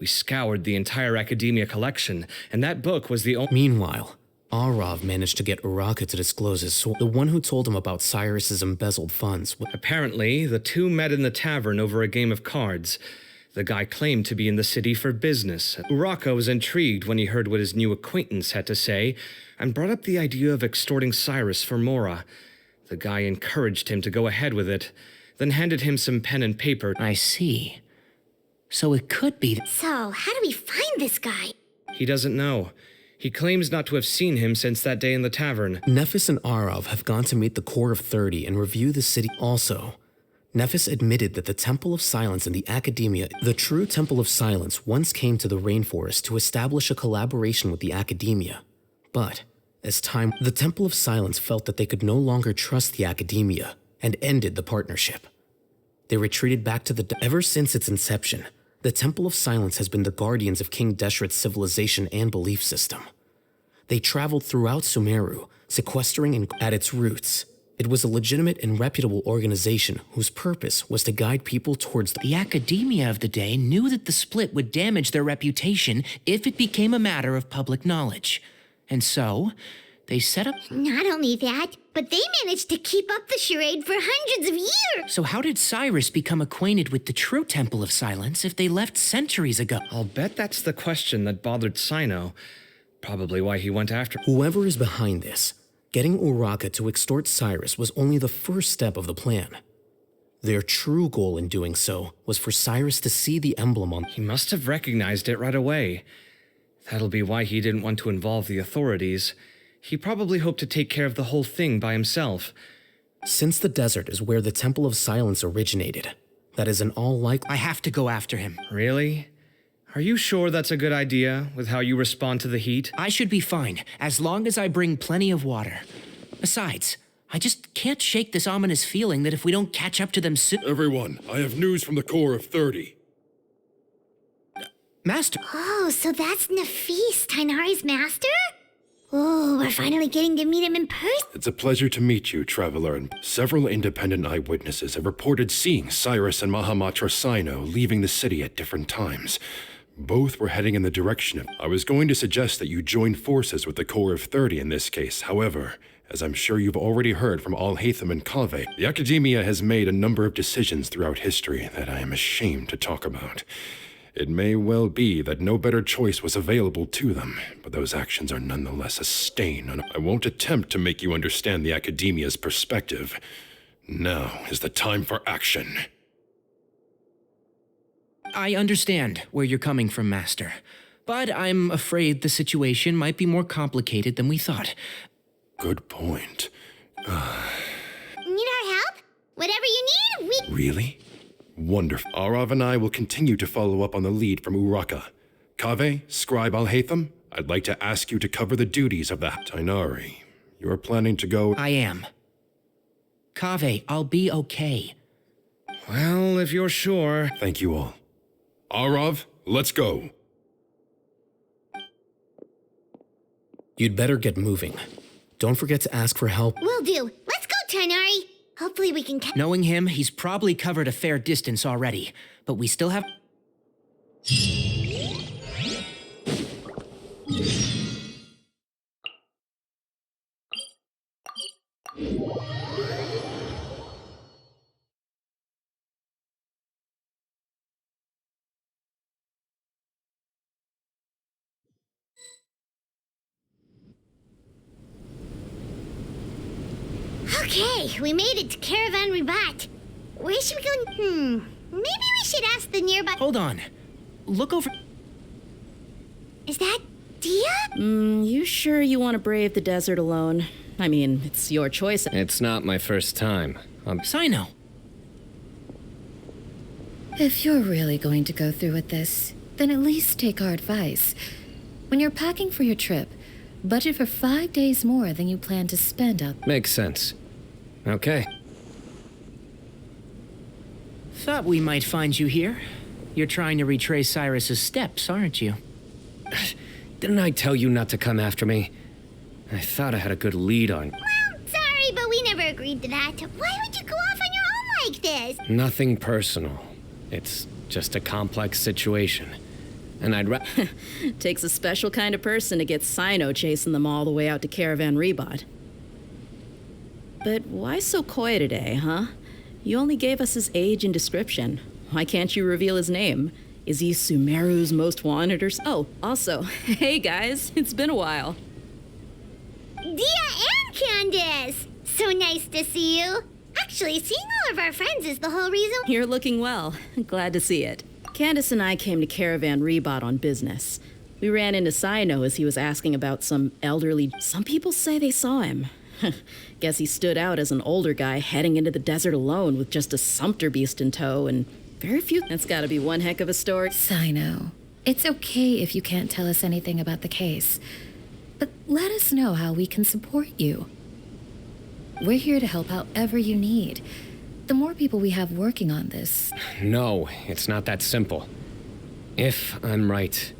S1: We scoured the entire academia collection, and that book was the only...
S9: Meanwhile, Arav managed to get Uraka to disclose his source. The one who told him about Cyrus's embezzled funds.
S1: Apparently, the two met in the tavern over a game of cards. The guy claimed to be in the city for business. Uraka was intrigued when he heard what his new acquaintance had to say, and brought up the idea of extorting Cyrus for Mora. The guy encouraged him to go ahead with it, then handed him some pen and paper.
S6: I see. So it could be...
S2: So, how do we find this guy?
S1: He doesn't know. He claims not to have seen him since that day in the tavern.
S9: Nephis and Arav have gone to meet the Corps of 30 and review the city. Also, Nephis admitted that the Temple of Silence and the Academia, the true Temple of Silence, once came to the rainforest to establish a collaboration with the Academia. But, As time, the Temple of Silence felt that they could no longer trust the academia and ended the partnership. They retreated back to the... Ever since its inception, the Temple of Silence has been the guardians of King Deshret's civilization and belief system. They traveled throughout Sumeru, sequestering and at its roots. It was a legitimate and reputable organization whose purpose was to guide people towards
S6: The academia of the day knew that the split would damage their reputation if it became a matter of public knowledge. And so, they set up...
S2: Not only that, but they managed to keep up the charade for hundreds of years.
S6: So how did Cyrus become acquainted with the true Temple of Silence if they left centuries ago?
S4: I'll bet that's the question that bothered Cyno. Probably why he went after...
S9: Whoever is behind this, getting Uraka to extort Cyrus was only the first step of the plan. Their true goal in doing so was for Cyrus to see the emblem on...
S4: He must have recognized it right away. That'll be why he didn't want to involve the authorities. He probably hoped to take care of the whole thing by himself.
S9: Since the desert is where the Temple of Silence originated, that is in all likelihood...
S6: I have to go after him.
S4: Really? Are you sure that's a good idea, with how you respond to the heat?
S6: I should be fine, as long as I bring plenty of water. Besides, I just can't shake this ominous feeling that if we don't catch up to them soon...
S10: Everyone, I have news from the Corps of 30.
S6: Master...
S2: Oh, so that's Nafis, Tainari's master? Oh, we're finally getting to meet him in person.
S10: It's a pleasure to meet you, Traveler, and several independent eyewitnesses have reported seeing Cyrus and Mahamatra Cyno leaving the city at different times. Both were heading in the direction of... I was going to suggest that you join forces with the Corps of 30 in this case. However, as I'm sure you've already heard from Al-Haytham and Kaveh, the Academia has made a number of decisions throughout history that I am ashamed to talk about. It may well be that no better choice was available to them, but those actions are nonetheless a stain on... I won't attempt to make you understand the Academia's perspective. Now is the time for action.
S6: I understand where you're coming from, Master. But I'm afraid the situation might be more complicated than we thought.
S10: Good point.
S2: Need our help? Whatever you need, we...
S10: Really? Wonderful. Arav and I will continue to follow up on the lead from Uraka. Kaveh, Scribe Al-Haytham, I'd like to ask you to cover the duties of the Tainari. You're planning to go...
S6: I am. Kaveh, I'll be okay.
S4: Well, if you're sure...
S10: Thank you all. Arav, let's go.
S9: You'd better get moving. Don't forget to ask for help.
S2: Will do. Let's go, Tainari. Hopefully we can...
S6: Knowing him, he's probably covered a fair distance already, but we still have...
S2: Okay, we made it to Caravan Ribat. Where should we go? Maybe we should ask the nearby...
S6: Hold on. Look over...
S2: Is that Dia?
S11: You sure you want to brave the desert alone? I mean, it's your choice.
S1: It's not my first time.
S6: Cyno.
S12: If you're really going to go through with this, then at least take our advice. When you're packing for your trip, budget for 5 days more than you plan to spend out.
S1: Makes sense. Okay.
S6: Thought we might find you here. You're trying to retrace Cyrus's steps, aren't you?
S1: Didn't I tell you not to come after me? I thought I had a good lead on.
S2: Well, sorry, but we never agreed to that. Why would you go off on your own like this?
S1: Nothing personal. It's just a complex situation. And I'd
S11: Takes a special kind of person to get Cyno chasing them all the way out to Caravan Rebot. But why so coy today, huh? You only gave us his age and description. Why can't you reveal his name? Is he Sumeru's most wanted or... Oh, also, hey guys, it's been a while.
S2: Dia and Candace! So nice to see you. Actually, seeing all of our friends is the whole reason...
S11: You're looking well. Glad to see it. Candace and I came to Caravan Rebot on business. We ran into Cyno as he was asking about some elderly... Some people say they saw him. Guess he stood out as an older guy heading into the desert alone with just a sumpter beast in tow and very few... That's gotta be one heck of a story.
S12: Cyno, it's okay if you can't tell us anything about the case. But let us know how we can support you. We're here to help however you need. The more people we have working on this...
S1: No, it's not that simple. If I'm right,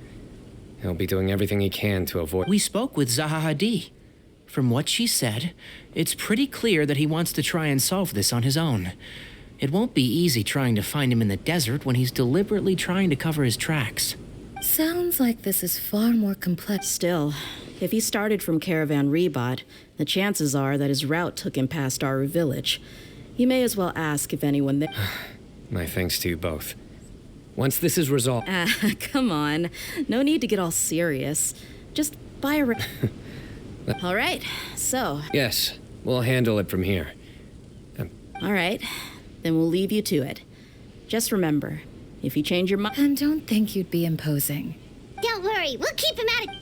S1: he'll be doing everything he can to avoid...
S6: We spoke with Zaha Hadid. From what she said, it's pretty clear that he wants to try and solve this on his own. It won't be easy trying to find him in the desert when he's deliberately trying to cover his tracks.
S12: Sounds like this is far more complex.
S11: Still, if he started from Caravan Rebot, the chances are that his route took him past Aru village. You may as well ask if anyone there...
S1: My thanks to you both. Once this is resolved...
S11: Come on. No need to get all serious. Just buy a... All right, so...
S1: Yes, we'll handle it from here.
S11: All right, then we'll leave you to it. Just remember, if you change your mind...
S12: And don't think you'd be imposing.
S2: Don't worry, we'll keep him out of...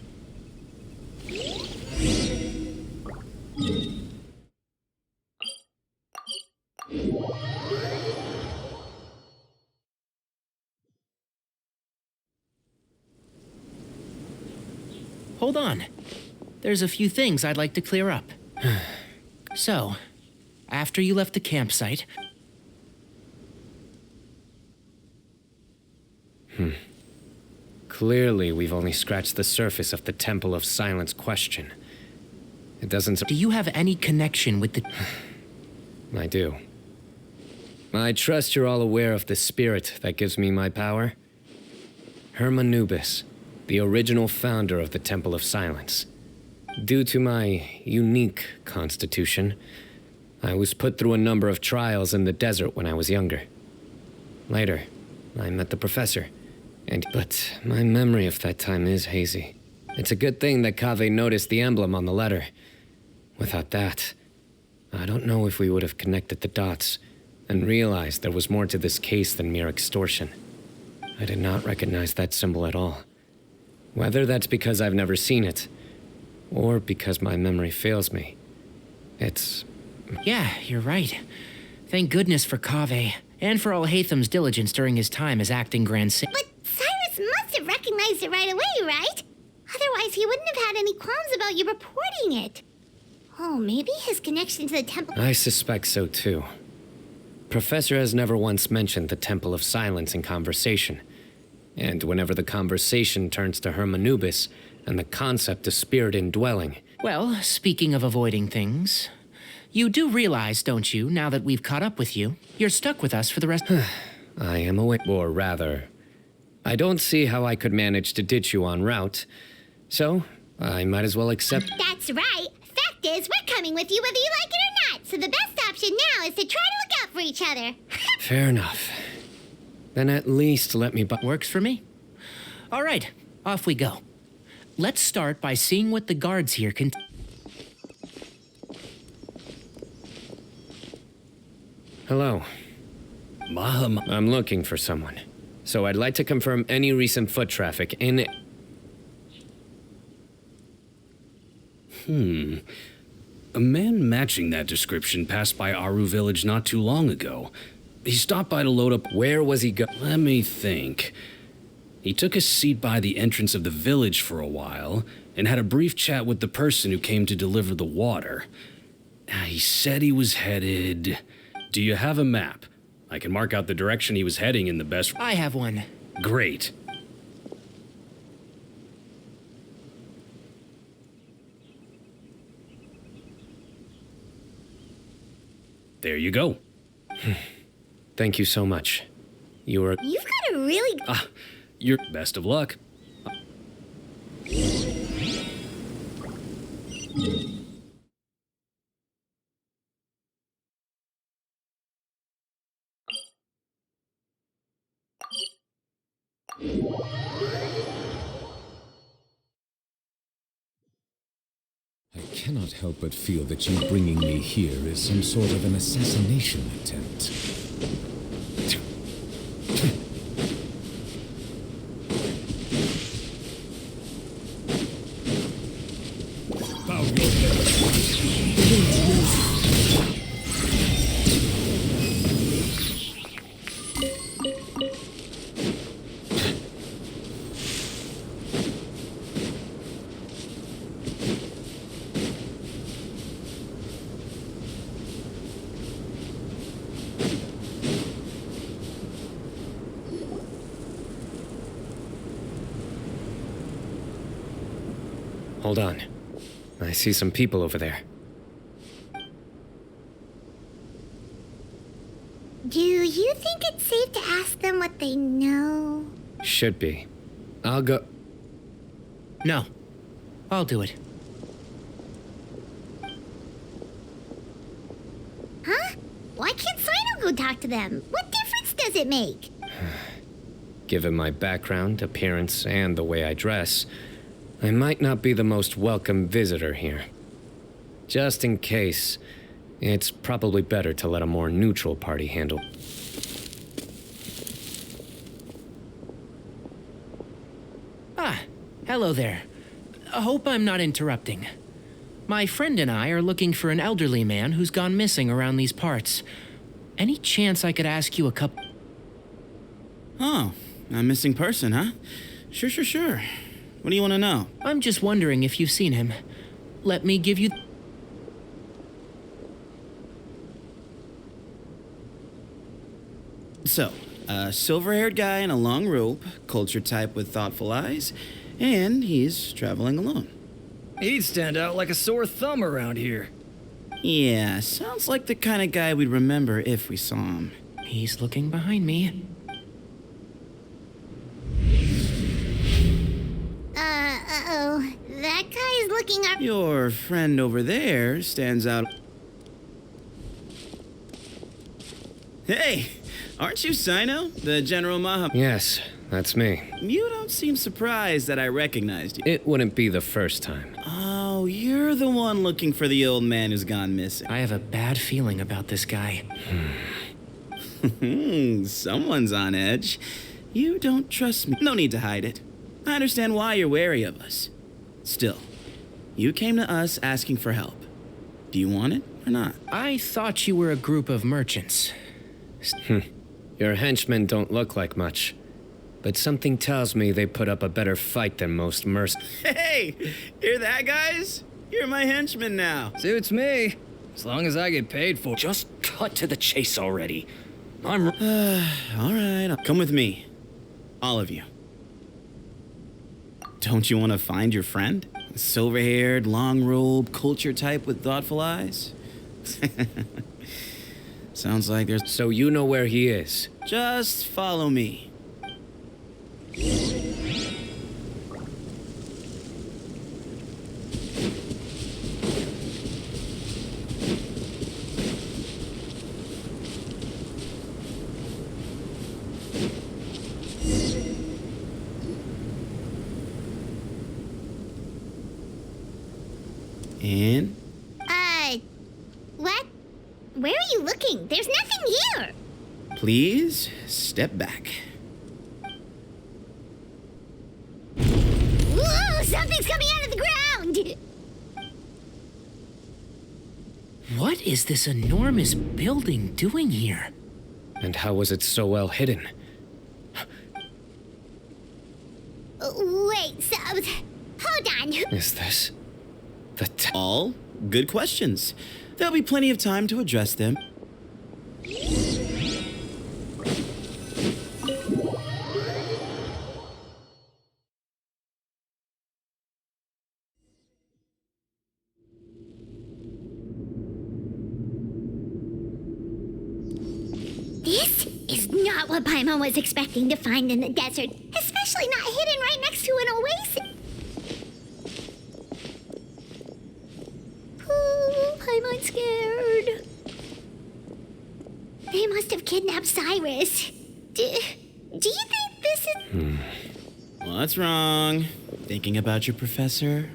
S6: Hold on. There's a few things I'd like to clear up. So, after you left the campsite...
S1: Clearly, we've only scratched the surface of the Temple of Silence question. It doesn't...
S6: Do you have any connection with the...
S1: I do. I trust you're all aware of the spirit that gives me my power. Hermanubis, the original founder of the Temple of Silence. Due to my unique constitution, I was put through a number of trials in the desert when I was younger. Later, I met the professor, but my memory of that time is hazy. It's a good thing that Kaveh noticed the emblem on the letter. Without that, I don't know if we would have connected the dots and realized there was more to this case than mere extortion. I did not recognize that symbol at all. Whether that's because I've never seen it, or because my memory fails me, it's...
S6: Yeah, you're right. Thank goodness for Kaveh, and for all Hatham's diligence during his time as acting Grand Sa...
S2: But Cyrus must have recognized it right away, right? Otherwise, he wouldn't have had any qualms about you reporting it. Oh, maybe his connection to the temple...
S1: I suspect so, too. Professor has never once mentioned the Temple of Silence in conversation. And whenever the conversation turns to Hermanubis and the concept of spirit indwelling...
S6: Well, speaking of avoiding things, you do realize, don't you, now that we've caught up with you, you're stuck with us for the rest...
S1: I am aware, or rather, I don't see how I could manage to ditch you en route, so I might as well accept...
S2: That's right. Fact is, we're coming with you whether you like it or not, so the best option now is to try to look out for each other.
S1: Fair enough. Then at least let me...
S6: Works for me. All right, off we go. Let's start by seeing what the guards here can...
S1: Hello. I'm looking for someone, so I'd like to confirm any recent foot traffic in...
S13: A man matching that description passed by Aru village not too long ago. He stopped by to load up...
S1: Where was he go...
S13: Let me think. He took a seat by the entrance of the village for a while, and had a brief chat with the person who came to deliver the water. He said he was headed... Do you have a map? I can mark out the direction he was heading in the best...
S6: I have one.
S13: Great. There you go.
S1: Thank you so much. You were...
S2: You've got a really...
S13: Your best of luck.
S14: I cannot help but feel that you bringing me here is some sort of an assassination attempt. Bow your head.
S1: hold on. I see some people over there.
S2: Do you think it's safe to ask them what they know?
S1: Should be. I'll go.
S6: No, I'll do it.
S2: Huh? Why can't Cyno go talk to them? What difference does it make?
S1: Given my background, appearance, and the way I dress, I might not be the most welcome visitor here. Just in case, it's probably better to let a more neutral party handle.
S6: Ah, hello there. I hope I'm not interrupting. My friend and I are looking for an elderly man who's gone missing around these parts. Any chance I could ask you a couple...
S15: Oh, a missing person, huh? Sure. What do you want to know?
S6: I'm just wondering if you've seen him. Let me give you...
S15: So, a silver-haired guy in a long robe, culture type with thoughtful eyes, and he's traveling alone.
S16: He'd stand out like a sore thumb around here.
S15: Yeah, sounds like the kind of guy we'd remember if we saw him.
S6: He's looking behind me.
S2: Uh-oh. That guy is looking up...
S15: Your friend over there stands out... Hey! Aren't you Cyno, the General Maha?
S1: Yes, that's me.
S15: You don't seem surprised that I recognized you.
S1: It wouldn't be the first time.
S15: Oh, you're the one looking for the old man who's gone missing.
S6: I have a bad feeling about this guy.
S15: Someone's on edge. You don't trust me. No need to hide it. I understand why you're wary of us. Still, you came to us asking for help. Do you want it or not?
S6: I thought you were a group of merchants.
S1: Your henchmen don't look like much, but something tells me they put up a better fight than most
S15: Hey! Hear that, guys? You're my henchman now.
S16: Suits me. As long as I get paid for it. Just cut to the chase already. I'm...
S15: All right, come with me. All of you. Don't you want to find your friend? Silver-haired, long-robed, culture type with thoughtful eyes? Sounds like there's...
S1: So you know where he is?
S15: Just follow me. And?
S2: What? Where are you looking? There's nothing here.
S15: Please, step back.
S2: Whoa, something's coming out of the ground!
S6: What is this enormous building doing here?
S1: And how was it so well hidden?
S2: Wait, so... Hold on.
S1: Is this...
S15: All good questions. There'll be plenty of time to address them.
S2: This is not what Paimon was expecting to find in the desert, especially not hidden right next to an oasis. Oh, Paimon's scared. They must have kidnapped Cyrus. Do you think this is...
S15: What's wrong? Thinking about your professor?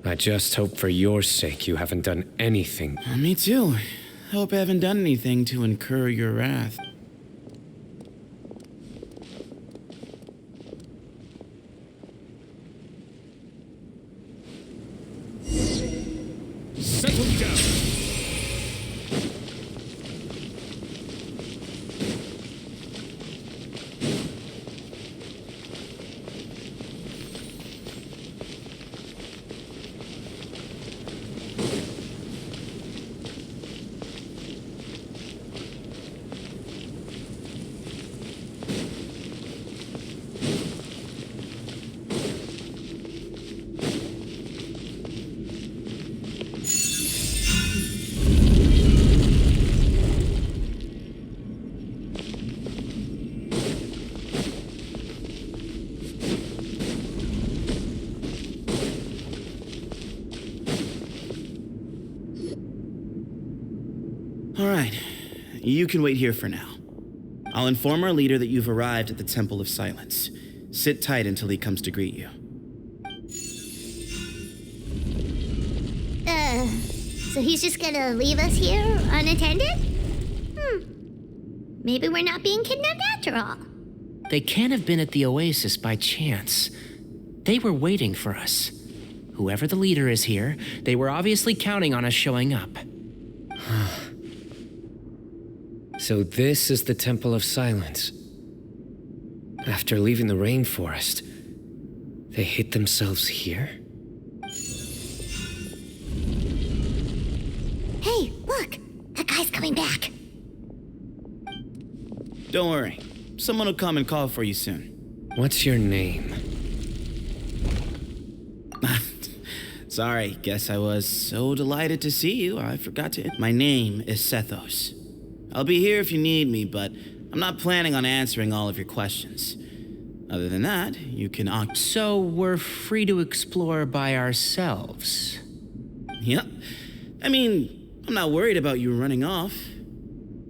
S1: I just hope for your sake you haven't done anything.
S15: Me too. Hope I haven't done anything to incur your wrath.
S14: Settle down.
S15: You can wait here for now. I'll inform our leader that you've arrived at the Temple of Silence. Sit tight until he comes to greet you.
S2: So he's just gonna leave us here unattended? Maybe we're not being kidnapped after all.
S6: They can't have been at the oasis by chance. They were waiting for us. Whoever the leader is here, they were obviously counting on us showing up.
S1: So this is the Temple of Silence. After leaving the rainforest, they hid themselves here?
S2: Hey, look! That guy's coming back.
S15: Don't worry. Someone will come and call for you soon.
S1: What's your name?
S15: Sorry, guess I was so delighted to see you, I forgot to... My name is Sethos. I'll be here if you need me, but I'm not planning on answering all of your questions. Other than that, you can...
S6: So we're free to explore by ourselves?
S15: Yep. I mean, I'm not worried about you running off.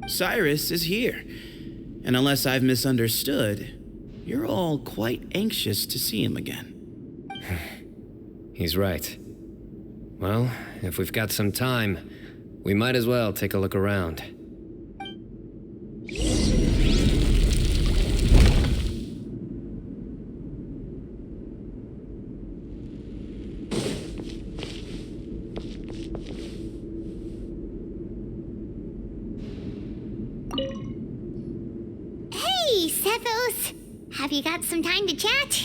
S15: Cyrus is here. And unless I've misunderstood, you're all quite anxious to see him again.
S1: He's right. Well, if we've got some time, we might as well take a look around.
S2: Hey, Sethos! Have you got some time to chat?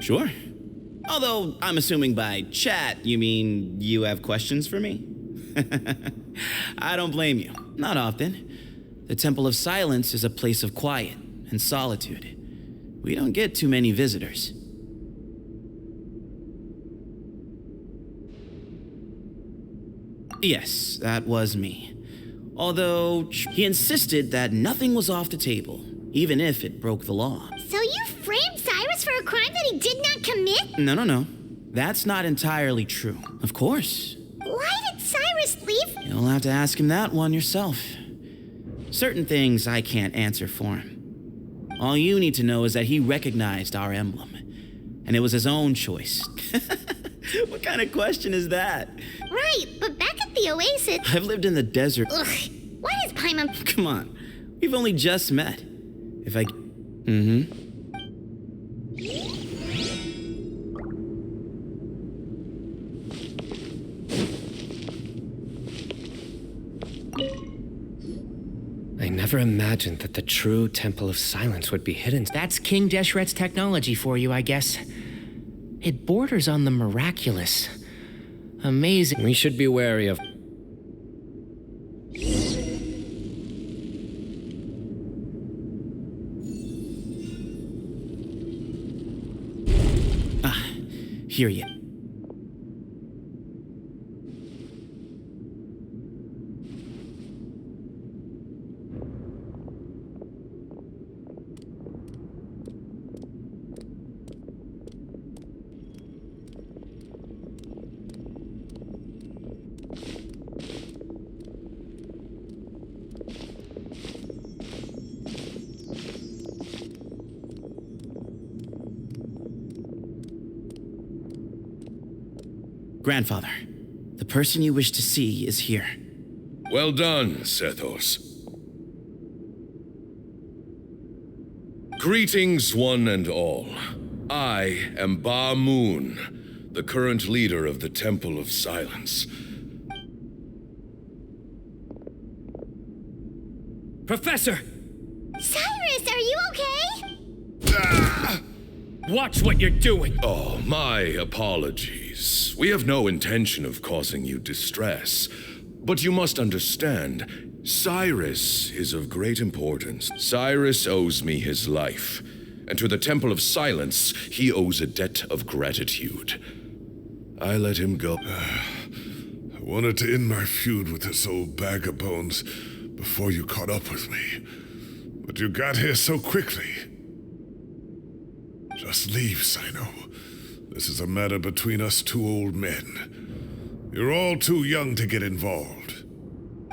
S15: Sure. Although, I'm assuming by chat, you mean you have questions for me? I don't blame you. Not often. The Temple of Silence is a place of quiet and solitude. We don't get too many visitors. Yes, that was me. Although, he insisted that nothing was off the table, even if it broke the law.
S2: So you framed Cyrus for a crime that he did not commit?
S15: No. That's not entirely true. Of course.
S2: Why did Cyrus leave?
S15: You'll have to ask him that one yourself. Certain things I can't answer for him. All you need to know is that he recognized our emblem. And it was his own choice. What kind of question is that?
S2: Right, but back at the oasis...
S15: I've lived in the desert.
S2: Ugh, why is Paimon...
S15: Come on, we've only just met. If I...
S1: I never imagined that the true Temple of Silence would be hidden.
S6: That's King Deshret's technology for you, I guess. It borders on the miraculous. Amazing.
S1: We should be wary of...
S15: Here you. Grandfather, the person you wish to see is here.
S3: Well done, Sethos. Greetings, one and all. I am Ba Moon, the current leader of the Temple of Silence.
S16: Professor!
S2: Cyrus, are you okay?
S3: Ah!
S16: Watch what you're doing!
S3: Oh, my apologies. We have no intention of causing you distress. But you must understand, Cyrus is of great importance. Cyrus owes me his life. And to the Temple of Silence, he owes a debt of gratitude. I let him go. I wanted to end my feud with this old bag of bones before you caught up with me. But you got here so quickly. Just leave, Cyno. This is a matter between us two old men. You're all too young to get involved.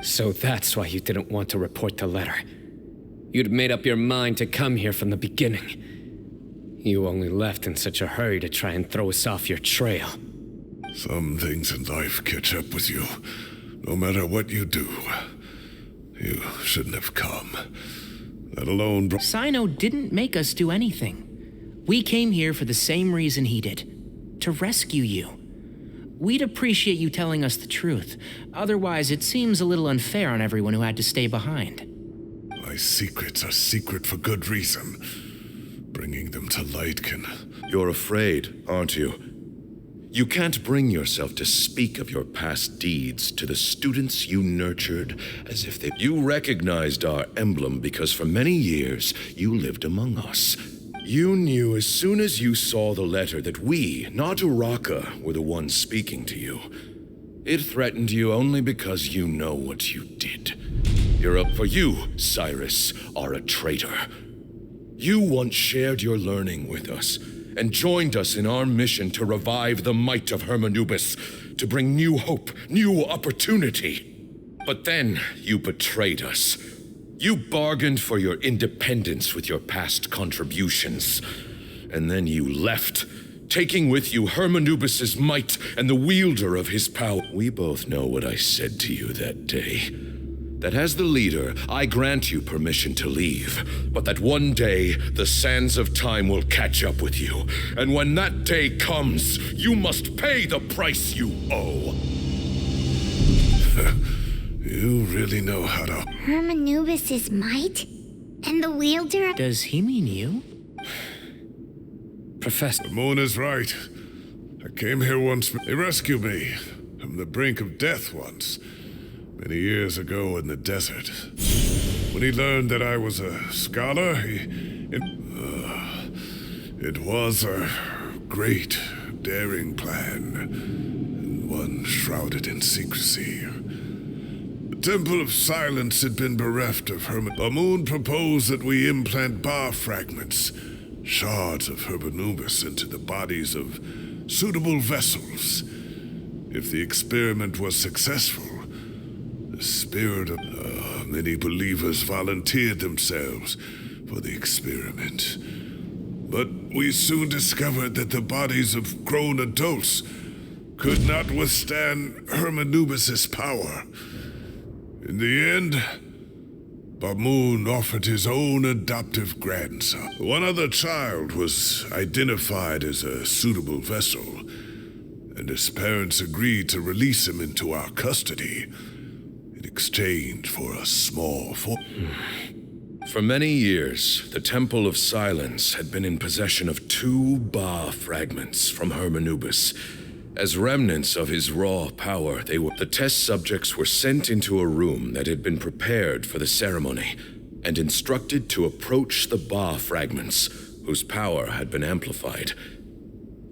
S1: So that's why you didn't want to report the letter. You'd made up your mind to come here from the beginning. You only left in such a hurry to try and throw us off your trail.
S3: Some things in life catch up with you. No matter what you do, you shouldn't have come. Let alone...
S6: Cyno didn't make us do anything. We came here for the same reason he did. To rescue you. We'd appreciate you telling us the truth. Otherwise, it seems a little unfair on everyone who had to stay behind.
S3: My secrets are secret for good reason. Bringing them to light can...
S10: You're afraid, aren't you? You can't bring yourself to speak of your past deeds to the students you nurtured as if they... You recognized our emblem because for many years you lived among us. You knew as soon as you saw the letter that we, not Uraka, were the ones speaking to you. It threatened you only because you know what you did. You're up for you, Cyrus, are a traitor. You once shared your learning with us and joined us in our mission to revive the might of Hermanubis, to bring new hope, new opportunity. But then you betrayed us. You bargained for your independence with your past contributions. And then you left, taking with you Hermanubis' might and the wielder of his power. We both know what I said to you that day. That as the leader, I grant you permission to leave, but that one day the sands of time will catch up with you. And when that day comes, you must pay the price you owe.
S3: You really know how to...
S2: Hermanubis' might? And the wielder of...
S6: Does he mean you?
S1: Professor...
S3: Moon is right. I came here once... They rescued me from the brink of death once. Many years ago in the desert. When he learned that I was a scholar, it was a great, daring plan, and one shrouded in secrecy. The Temple of Silence had been bereft of Moon proposed that we implant bar fragments, shards of Hermanubis, into the bodies of suitable vessels. If the experiment was successful, the spirit of many believers volunteered themselves for the experiment. But we soon discovered that the bodies of grown adults could not withstand Hermanubis' power. In the end, Bamoon offered his own adoptive grandson. One other child was identified as a suitable vessel, and his parents agreed to release him into our custody in exchange for a small fortune.
S10: For many years, the Temple of Silence had been in possession of 2 Ba fragments from Hermanubis. As remnants of his raw power, the test subjects were sent into a room that had been prepared for the ceremony and instructed to approach the Ba fragments, whose power had been amplified.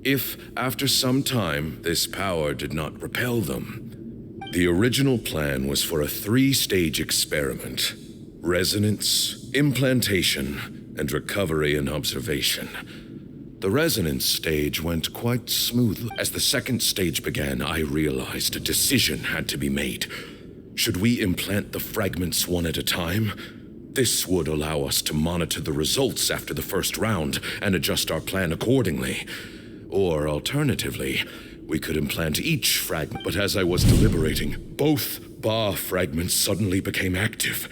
S10: If, after some time, this power did not repel them, the original plan was for a 3-stage experiment: resonance, implantation, and recovery and observation. The resonance stage went quite smoothly. As the 2nd stage began, I realized a decision had to be made. Should we implant the fragments one at a time? This would allow us to monitor the results after the first round and adjust our plan accordingly. Or alternatively, we could implant each fragment. But as I was deliberating, both Ba fragments suddenly became active.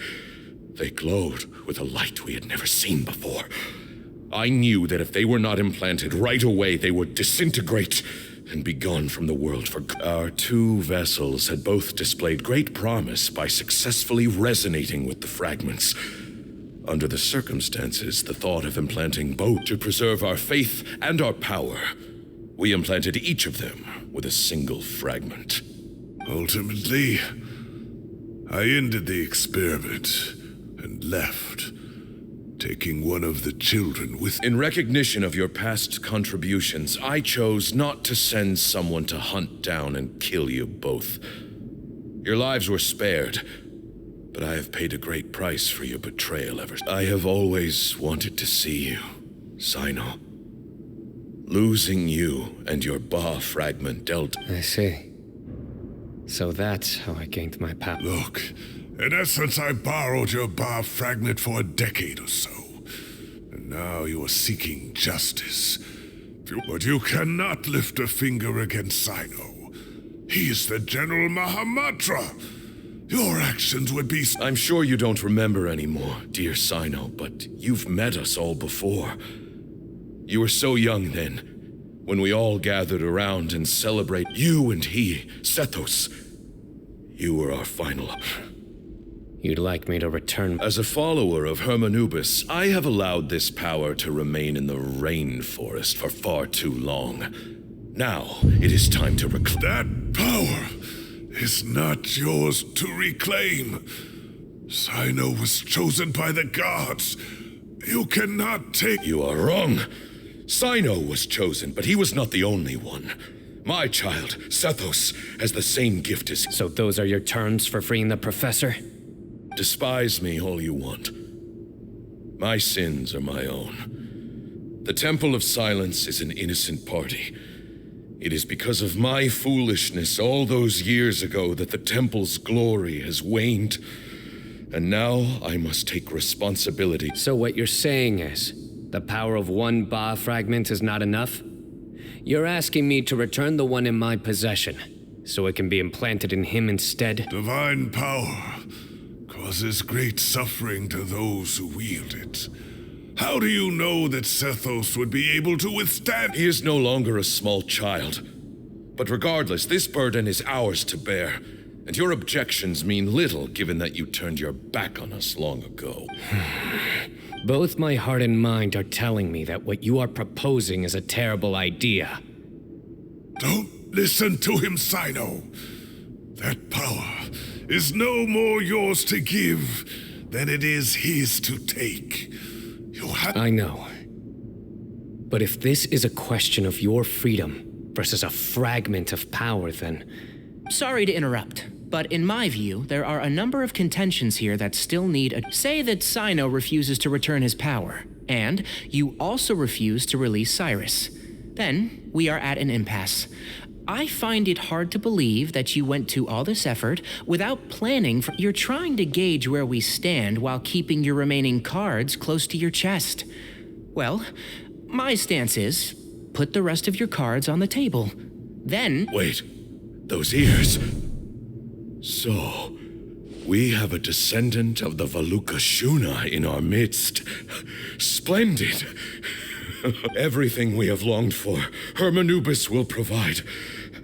S10: They glowed with a light we had never seen before. I knew that if they were not implanted right away, they would disintegrate and be gone from the world for good. Our 2 vessels had both displayed great promise by successfully resonating with the fragments. Under the circumstances, the thought of implanting both to preserve our faith and our power, we implanted each of them with a single fragment.
S3: Ultimately, I ended the experiment and left, taking one of the children with...
S10: In recognition of your past contributions, I chose not to send someone to hunt down and kill you both. Your lives were spared, but I have paid a great price for your betrayal ever since. I have always wanted to see you, Cyno. Losing you and your Ba fragment dealt...
S1: I see. So that's how I gained my power.
S3: Look, in essence, I borrowed your bar fragment for a decade or so. And now you are seeking justice. But you cannot lift a finger against Cyno. He is the General Mahamatra. Your actions would be...
S10: I'm sure you don't remember anymore, dear Cyno, but you've met us all before. You were so young then, when we all gathered around and celebrate you and he, Sethos. You were our final...
S1: You'd like me to return...
S10: As a follower of Hermanubis, I have allowed this power to remain in the rainforest for far too long. Now, it is time to reclaim...
S3: That power is not yours to reclaim. Cyno was chosen by the gods. You cannot take...
S10: You are wrong. Cyno was chosen, but he was not the only one. My child, Sethos, has the same gift as...
S1: So those are your terms for freeing the professor?
S10: Despise me all you want. My sins are my own. The Temple of Silence is an innocent party. It is because of my foolishness all those years ago that the Temple's glory has waned. And now I must take responsibility.
S1: So what you're saying is, the power of one Ba fragment is not enough? You're asking me to return the one in my possession, so it can be implanted in him instead?
S3: Divine power causes great suffering to those who wield it. How do you know that Sethos would be able to withstand?
S10: He is no longer a small child. But regardless, this burden is ours to bear, and your objections mean little given that you turned your back on us long ago.
S1: Both my heart and mind are telling me that what you are proposing is a terrible idea.
S3: Don't listen to him, Cyno. That power is no more yours to give than it is his to take.
S1: I know. But if this is a question of your freedom versus a fragment of power, then...
S6: Sorry to interrupt, but in my view, there are a number of contentions here that still need a... Say that Cyno refuses to return his power, and you also refuse to release Cyrus. Then, we are at an impasse. I find it hard to believe that you went to all this effort without planning for... You're trying to gauge where we stand while keeping your remaining cards close to your chest. Well, my stance is, put the rest of your cards on the table. Then...
S10: Wait, those ears... So, we have a descendant of the Valukashuna in our midst. Splendid! Everything we have longed for, Hermanubis will provide.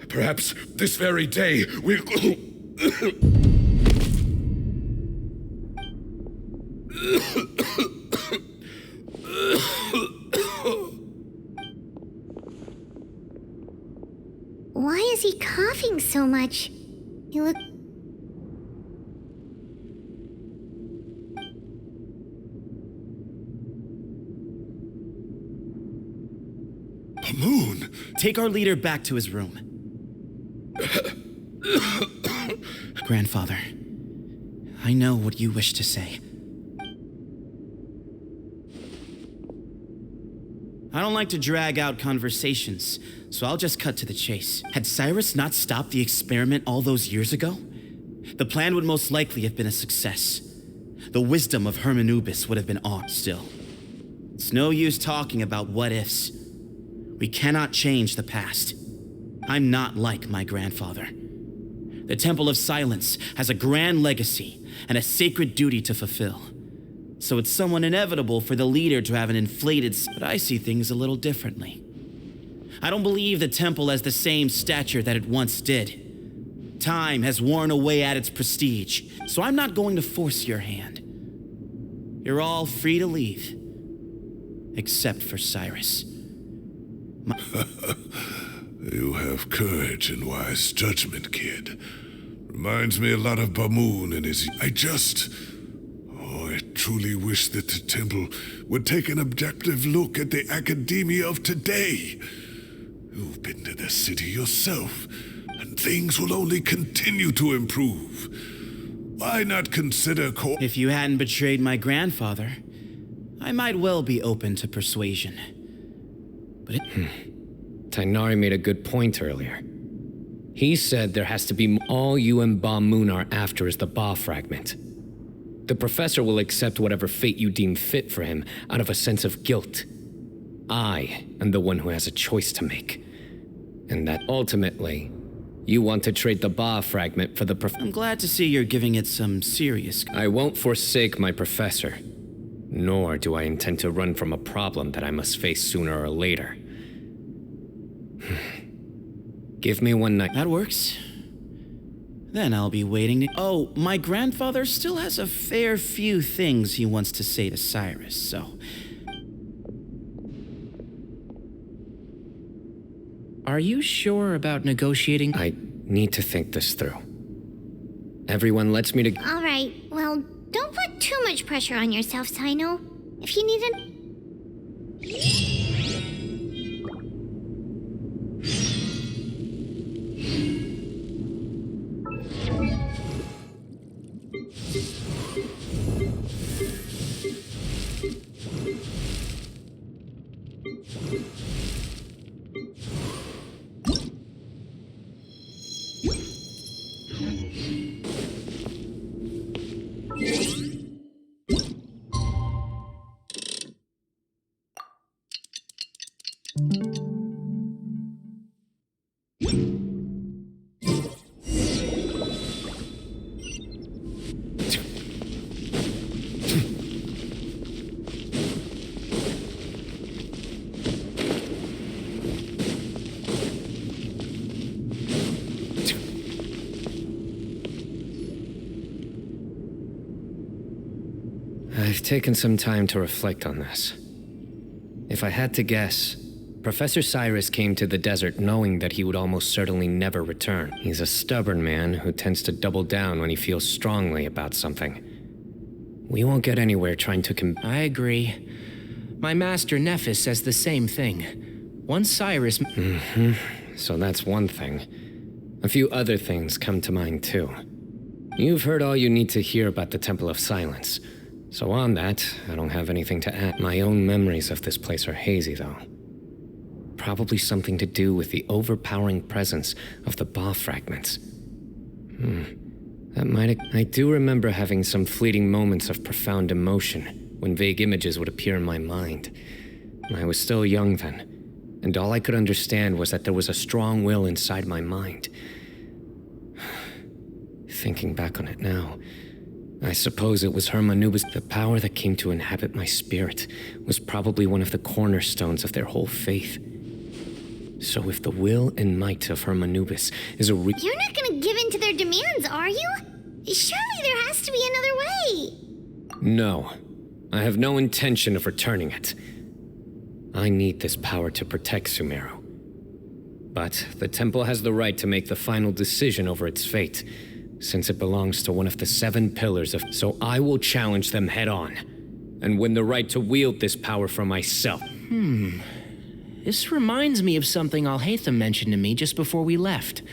S10: Perhaps this very day we'll...
S2: Why is he coughing so much? He look...
S3: Moon!
S15: Take our leader back to his room. Grandfather, I know what you wish to say. I don't like to drag out conversations, so I'll just cut to the chase. Had Cyrus not stopped the experiment all those years ago, the plan would most likely have been a success. The wisdom of Hermanubis would have been ours still. It's no use talking about what-ifs. We cannot change the past. I'm not like my grandfather. The Temple of Silence has a grand legacy and a sacred duty to fulfill. So it's somewhat inevitable for the leader to have an inflated... But I see things a little differently. I don't believe the temple has the same stature that it once did. Time has worn away at its prestige, so I'm not going to force your hand. You're all free to leave. Except for Cyrus.
S3: You have courage and wise judgment, kid. Reminds me a lot of Bamoon and his... I truly wish that the temple would take an objective look at the academia of today. You've been to the city yourself, and things will only continue to improve. Why not consider
S15: If you hadn't betrayed my grandfather, I might well be open to persuasion. But
S1: Tainari made a good point earlier. He said there has to be all you and Ba Moon are after is the Ba fragment. The professor will accept whatever fate you deem fit for him out of a sense of guilt. I am the one who has a choice to make. And that ultimately, you want to trade the Ba fragment for the
S15: I'm glad to see you're giving it some serious...
S1: I won't forsake my professor. Nor do I intend to run from a problem that I must face sooner or later. Give me one night.
S15: That works. Then I'll be waiting to... Oh, my grandfather still has a fair few things he wants to say to Cyrus, so...
S6: Are you sure about negotiating?
S1: I need to think this through. Everyone lets me to...
S2: All right, well, don't put too much pressure on yourself, Cyno. If you need
S1: I've taken some time to reflect on this. If I had to guess, Professor Cyrus came to the desert knowing that he would almost certainly never return. He's a stubborn man who tends to double down when he feels strongly about something. We won't get anywhere trying to
S6: I agree. My master Nephis says the same thing. Once Cyrus...
S1: So that's one thing. A few other things come to mind too. You've heard all you need to hear about the Temple of Silence. So on that, I don't have anything to add. My own memories of this place are hazy, though. Probably something to do with the overpowering presence of the Ba fragments. I do remember having some fleeting moments of profound emotion when vague images would appear in my mind. I was still young then, and all I could understand was that there was a strong will inside my mind. Thinking back on it now, I suppose it was Hermanubis. The power that came to inhabit my spirit was probably one of the cornerstones of their whole faith. So if the will and might of Hermanubis is a
S2: You're not gonna give in to their demands, are you? Surely there has to be another way.
S1: No, I have no intention of returning it. I need this power to protect Sumeru. But the temple has the right to make the final decision over its fate, since it belongs to one of the 7 pillars of... So I will challenge them head on, and win the right to wield this power for myself.
S6: This reminds me of something Alhaitham mentioned to me just before we left.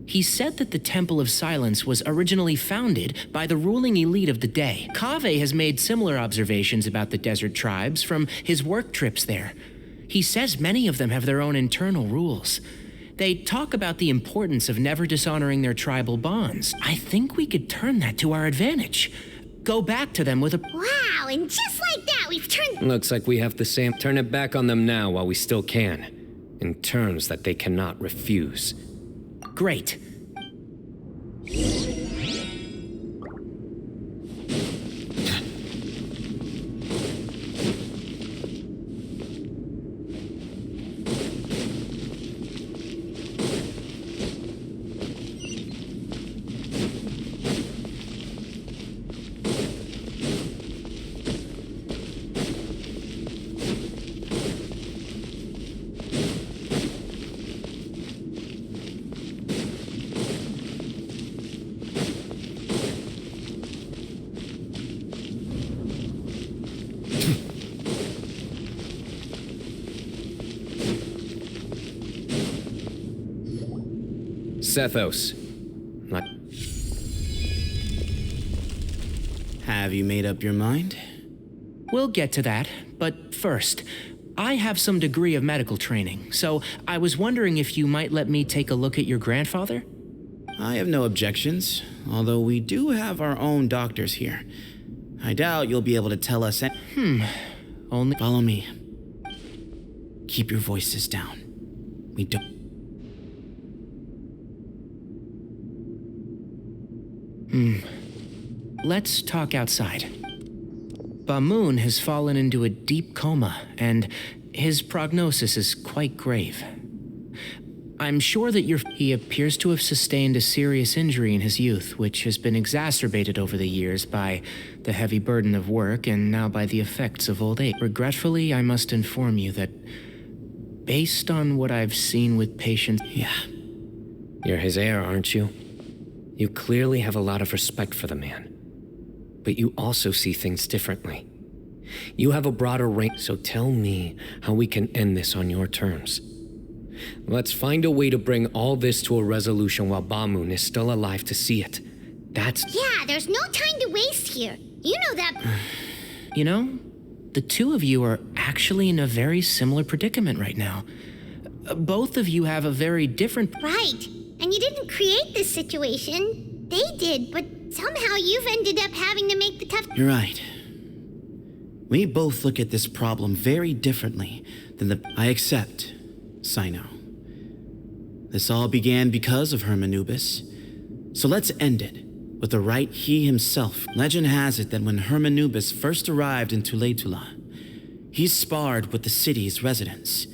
S6: He said that the Temple of Silence was originally founded by the ruling elite of the day. Kaveh has made similar observations about the desert tribes from his work trips there. He says many of them have their own internal rules. They talk about the importance of never dishonoring their tribal bonds. I think we could turn that to our advantage. Go back to them with a...
S2: Wow, and just like that, we've turned...
S1: Looks like we have the same... Turn it back on them now while we still can, in terms that they cannot refuse.
S6: Great.
S1: Sethos.
S15: Have you made up your mind?
S6: We'll get to that, but first, I have some degree of medical training, so I was wondering if you might let me take a look at your grandfather?
S15: I have no objections, although we do have our own doctors here. I doubt you'll be able to tell us.
S6: Only.
S15: Follow me. Keep your voices down. We don't.
S6: Let's talk outside. Bamoon has fallen into a deep coma, and his prognosis is quite grave. I'm sure that he appears to have sustained a serious injury in his youth, which has been exacerbated over the years by the heavy burden of work and now by the effects of old age. Regretfully, I must inform you that based on what I've seen with patients...
S15: Yeah.
S1: You're his heir, aren't you? You clearly have a lot of respect for the man. But you also see things differently. You have a broader range, so tell me how we can end this on your terms. Let's find a way to bring all this to a resolution while Bamoon is still alive to see it.
S2: Yeah, there's no time to waste here. You know that...
S6: You know, the two of you are actually in a very similar predicament right now. Both of you have a very different...
S2: Right. And you didn't create this situation. They did, but somehow you've ended up having to make the tough...
S15: You're right. We both look at this problem very differently than I accept, Cyno. This all began because of Hermanubis. So let's end it with the rite he himself. Legend has it that when Hermanubis first arrived in Tuletula, he sparred with the city's residents.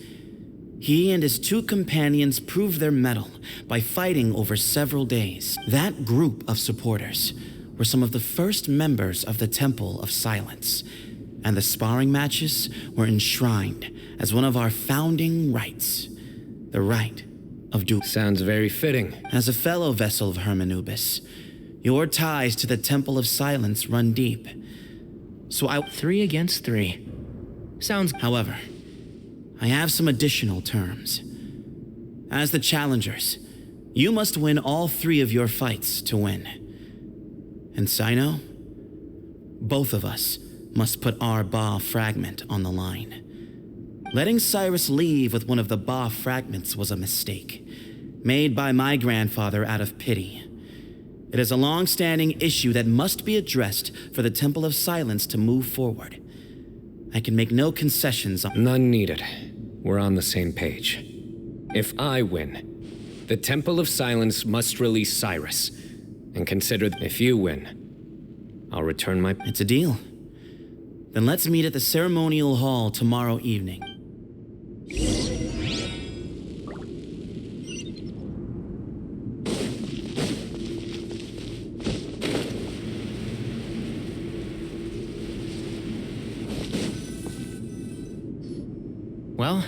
S15: He and his two companions proved their mettle by fighting over several days. That group of supporters were some of the first members of the Temple of Silence, and the sparring matches were enshrined as one of our founding rites, the rite of duel.
S1: Sounds very fitting.
S15: As a fellow vessel of Hermanubis, your ties to the Temple of Silence run deep. So
S6: 3 against 3. Sounds...
S15: However, I have some additional terms. As the challengers, you must win all 3 of your fights to win. And Cyno, both of us must put our Ba fragment on the line. Letting Cyrus leave with one of the Ba fragments was a mistake, made by my grandfather out of pity. It is a long-standing issue that must be addressed for the Temple of Silence to move forward. I can make no concessions on...
S1: None needed. We're on the same page. If I win, the Temple of Silence must release Cyrus. And consider if you win, I'll return my...
S15: It's a deal. Then let's meet at the ceremonial hall tomorrow evening.
S6: Well,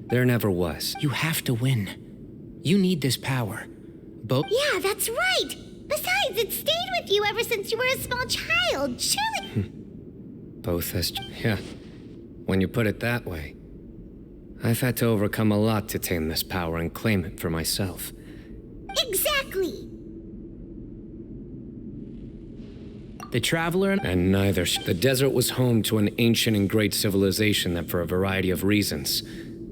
S1: there never was.
S6: You have to win. You need this power.
S2: Yeah, that's right. Besides, it stayed with you ever since you were a small child. Surely...
S1: Both as... Yeah. When you put it that way. I've had to overcome a lot to tame this power and claim it for myself.
S2: Exactly.
S6: The Traveler
S1: and neither. The desert was home to an ancient and great civilization that, for a variety of reasons,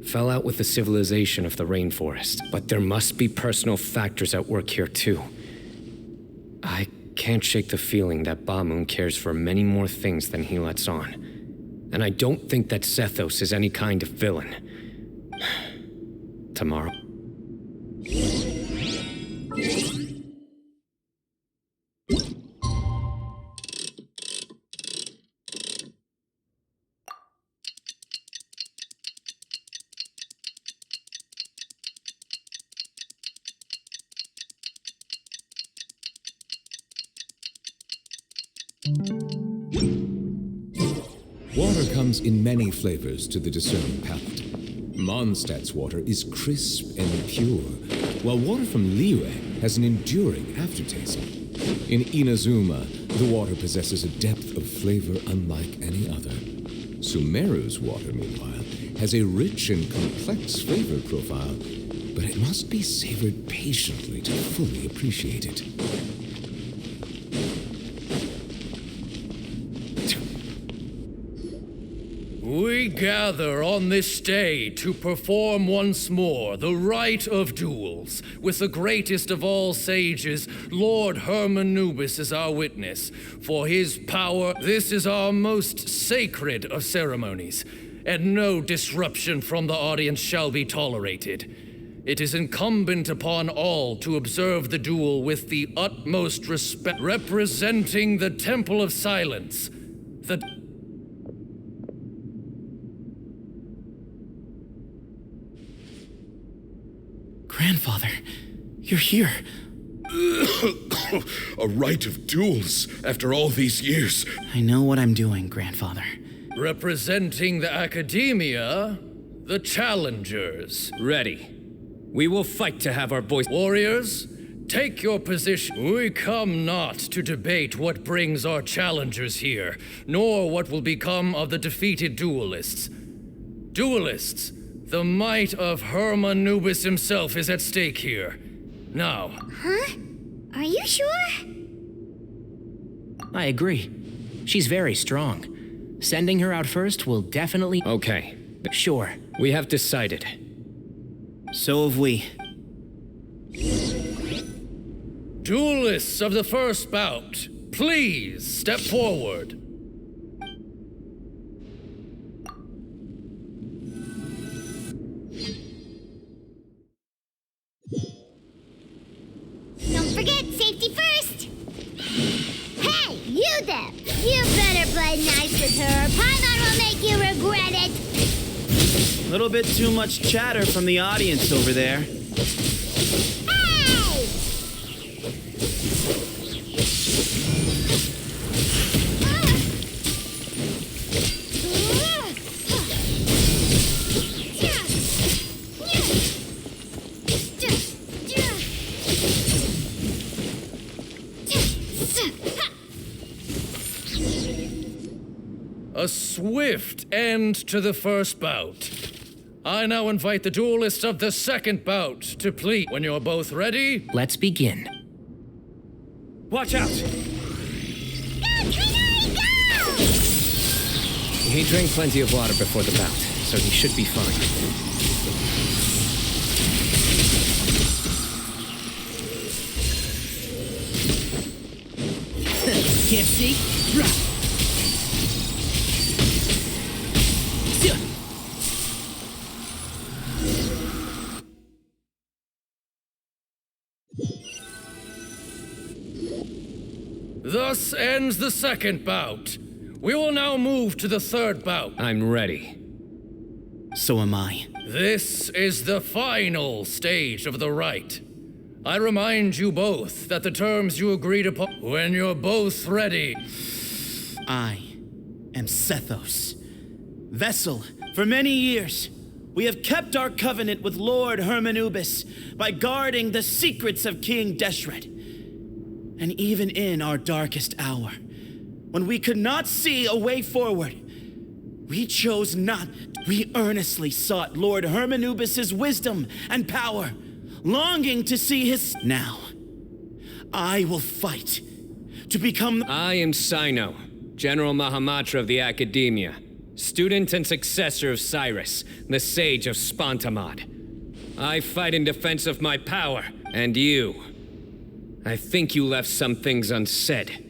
S1: fell out with the civilization of the rainforest. But there must be personal factors at work here, too. I can't shake the feeling that Bamoon cares for many more things than he lets on. And I don't think that Sethos is any kind of villain. Tomorrow.
S14: Water comes in many flavors to the discerning palate. Mondstadt's water is crisp and pure, while water from Liyue has an enduring aftertaste. In Inazuma, the water possesses a depth of flavor unlike any other. Sumeru's water, meanwhile, has a rich and complex flavor profile, but it must be savored patiently to fully appreciate it.
S1: We
S17: gather on this day to perform once more the rite of duels, with the greatest of all sages, Lord Hermanubis, as our witness. For his power, this is our most sacred of ceremonies, and no disruption from the audience shall be tolerated. It is incumbent upon all to observe the duel with the utmost respect, representing the Temple of Silence.
S15: Grandfather, you're here.
S3: A rite of duels after all these years.
S15: I know what I'm doing, Grandfather.
S17: Representing the Academia, the challengers.
S1: Ready. We will fight to have our voice.
S17: Warriors, take your position. We come not to debate what brings our challengers here, nor what will become of the defeated duelists. Duelists, the might of Hermanubis himself is at stake here. Now.
S2: Huh? Are you sure?
S6: I agree. She's very strong. Sending her out first will definitely...
S1: Okay.
S6: Sure.
S1: We have decided.
S15: So have we.
S17: Duelists of the first bout, please step forward.
S2: Don't forget, safety first! Hey, you there! You better play nice with her, or Paimon will make you regret it!
S15: A little bit too much chatter from the audience over there.
S2: Hey!
S17: A swift end to the first bout. I now invite the duelists of the second bout to plead. When you're both ready,
S6: let's begin.
S15: Watch out!
S2: Go, Cyno, go!
S1: He drank plenty of water before the bout, so he should be fine.
S6: Can't see?
S17: Thus ends the second bout. We will now move to the third bout.
S1: I'm ready.
S15: So am I.
S17: This is the final stage of the rite. I remind you both that the terms you agreed upon when you're both ready.
S15: I am Sethos. Vessel, for many years, we have kept our covenant with Lord Hermanubis by guarding the secrets of King Deshret. And even in our darkest hour, when we could not see a way forward, we chose not. We earnestly sought Lord Hermanubis' wisdom and power, longing to see his... Now, I will fight to become...
S1: I am Cyno, General Mahamatra of the Academia, student and successor of Cyrus, the Sage of Spantamad. I fight in defense of my power, and you. I think you left some things unsaid.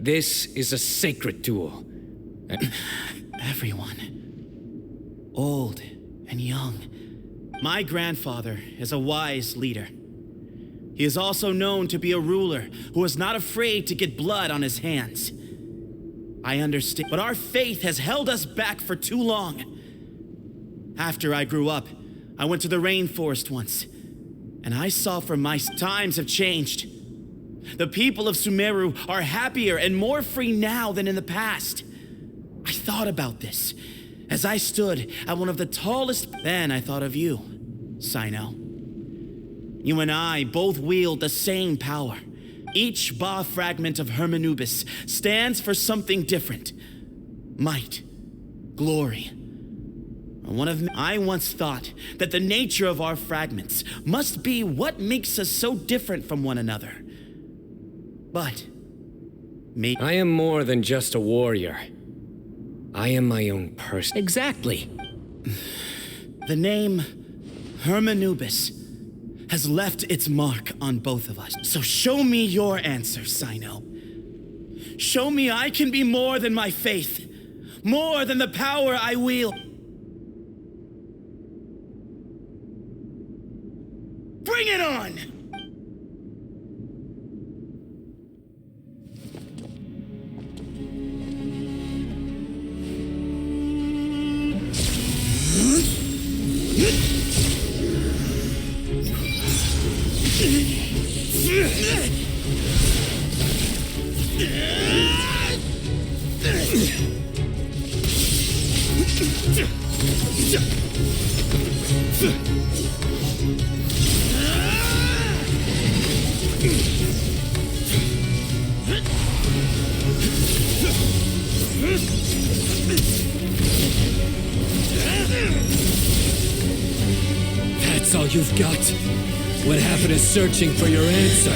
S1: This is a sacred duel.
S15: Everyone, old and young. My grandfather is a wise leader. He is also known to be a ruler who is not afraid to get blood on his hands. I understand, but our faith has held us back for too long. After I grew up, I went to the rainforest once, and I saw for my times have changed. The people of Sumeru are happier and more free now than in the past. I thought about this as I stood at one of the tallest. Then I thought of you, Cyno. You and I both wield the same power. Each Ba fragment of Hermanubis stands for something different. Might, glory. I once thought that the nature of our fragments must be what makes us so different from one another. But maybe
S1: I am more than just a warrior. I am my own person.
S6: Exactly.
S15: The name Hermanubis has left its mark on both of us. So show me your answer, Cyno. Show me I can be more than my faith, more than the power I wield. Bring it on!
S16: That's all you've got? What happened to searching for your answer?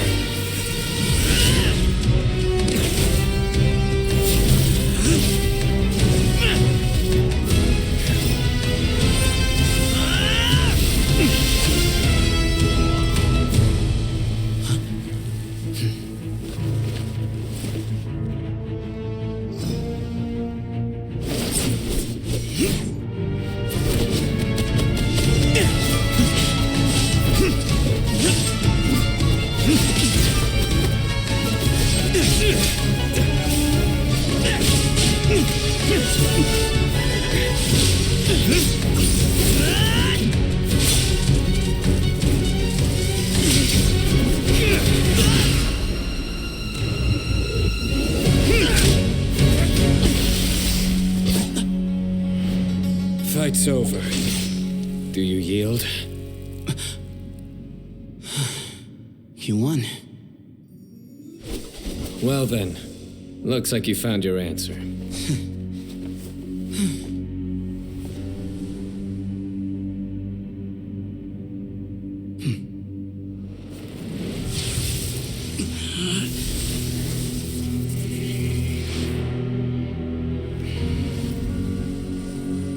S1: Fight's over. Do you yield?
S15: You won.
S1: Well then, looks like you found your answer.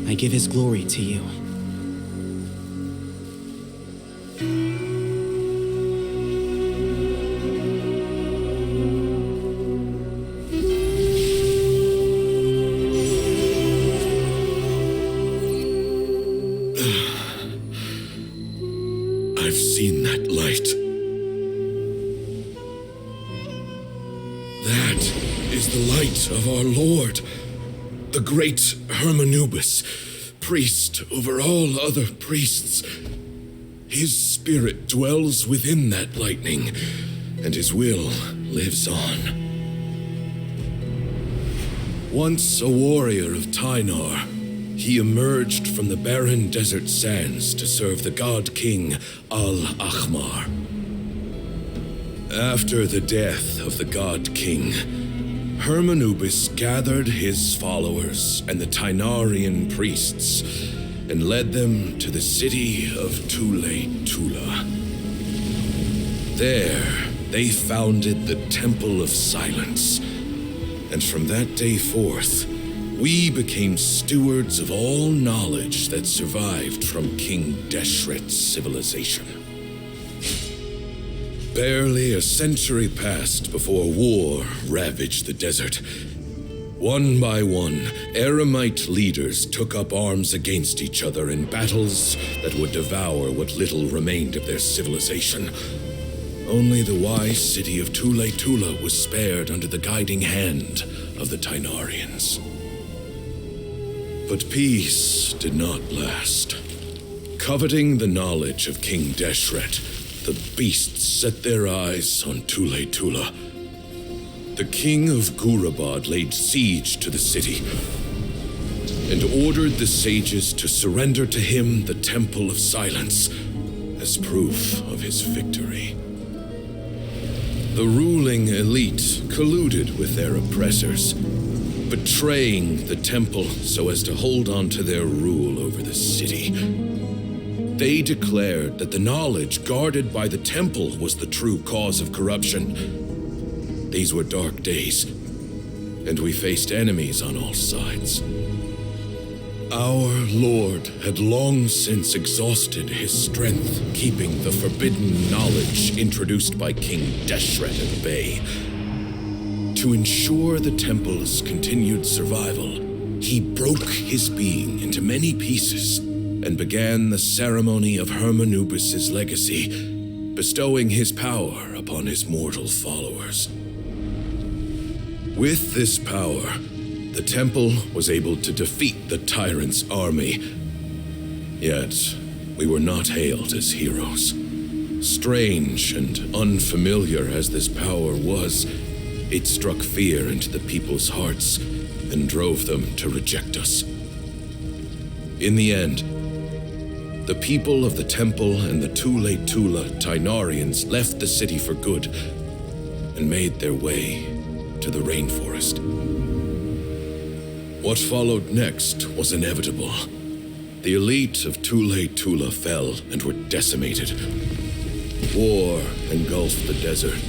S15: I give his glory to you.
S3: I've seen that light. That is the light of our Lord, the great Hermanubis, priest over all other priests. His spirit dwells within that lightning, and his will lives on. Once a warrior of Tynar, he emerged from the barren desert sands to serve the god king Al-Ahmar. After the death of the god king, Hermanubis gathered his followers and the Tynarian priests and led them to the city of Tule-Tula. There, they founded the Temple of Silence, and from that day forth, we became stewards of all knowledge that survived from King Deshret's civilization. Barely a century passed before war ravaged the desert. One by one, Eremite leaders took up arms against each other in battles that would devour what little remained of their civilization. Only the wise city of Tule-Tula was spared under the guiding hand of the Tynarians. But peace did not last. Coveting the knowledge of King Deshret, the beasts set their eyes on Tule-Tula. The king of Gurabad laid siege to the city and ordered the sages to surrender to him the Temple of Silence as proof of his victory. The ruling elite colluded with their oppressors, betraying the temple so as to hold on to their rule over the city. They declared that the knowledge guarded by the temple was the true cause of corruption. These were dark days,
S10: and we faced enemies on all sides. Our Lord had long since exhausted his strength, keeping the forbidden knowledge introduced by King Deshret at bay. To ensure the temple's continued survival, he broke his being into many pieces and began the ceremony of Hermanubis' legacy, bestowing his power upon his mortal followers. With this power, the temple was able to defeat the tyrant's army. Yet, we were not hailed as heroes. Strange and unfamiliar as this power was, it struck fear into the people's hearts and drove them to reject us. In the end, the people of the temple and the Tule Tula Tainarians left the city for good and made their way to the rainforest. What followed next was inevitable. The elite of Tule Tula fell and were decimated. War engulfed the desert.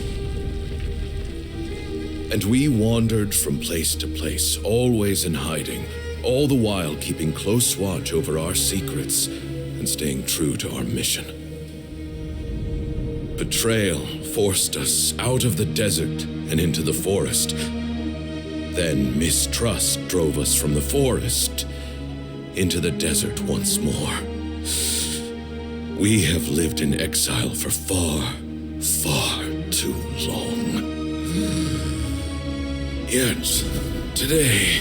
S10: And we wandered from place to place, always in hiding, all the while keeping close watch over our secrets and staying true to our mission. Betrayal forced us out of the desert and into the forest. Then mistrust drove us from the forest into the desert once more. We have lived in exile for far, far too long. Yet, today,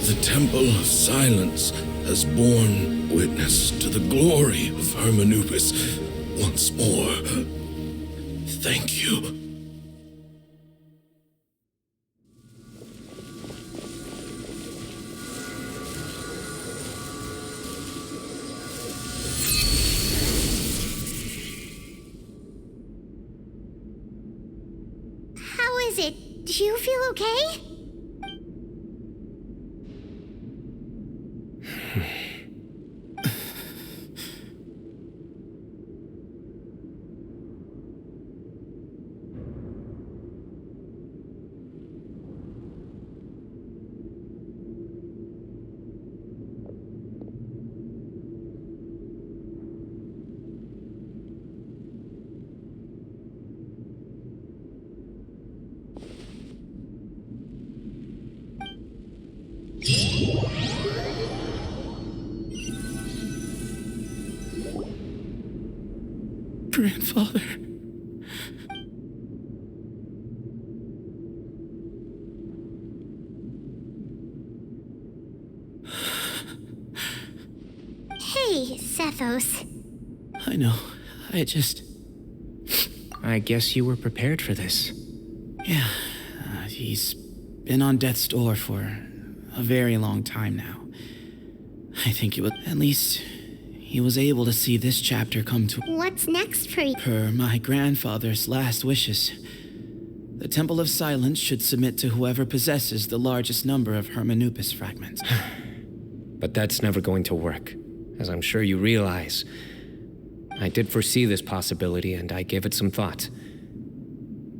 S10: the Temple of Silence has borne witness to the glory of Hermanubis once more. Thank you.
S2: How is it? Do you feel okay?
S15: Grandfather.
S2: Hey, Sethos.
S15: I know.
S6: I guess you were prepared for this.
S15: Yeah. He's been on death's door for a very long time now. I think at least he was able to see this chapter come to...
S2: What's next for you?
S15: Per my grandfather's last wishes. The Temple of Silence should submit to whoever possesses the largest number of Hermanubis fragments.
S1: But that's never going to work, as I'm sure you realize. I did foresee this possibility, and I gave it some thought.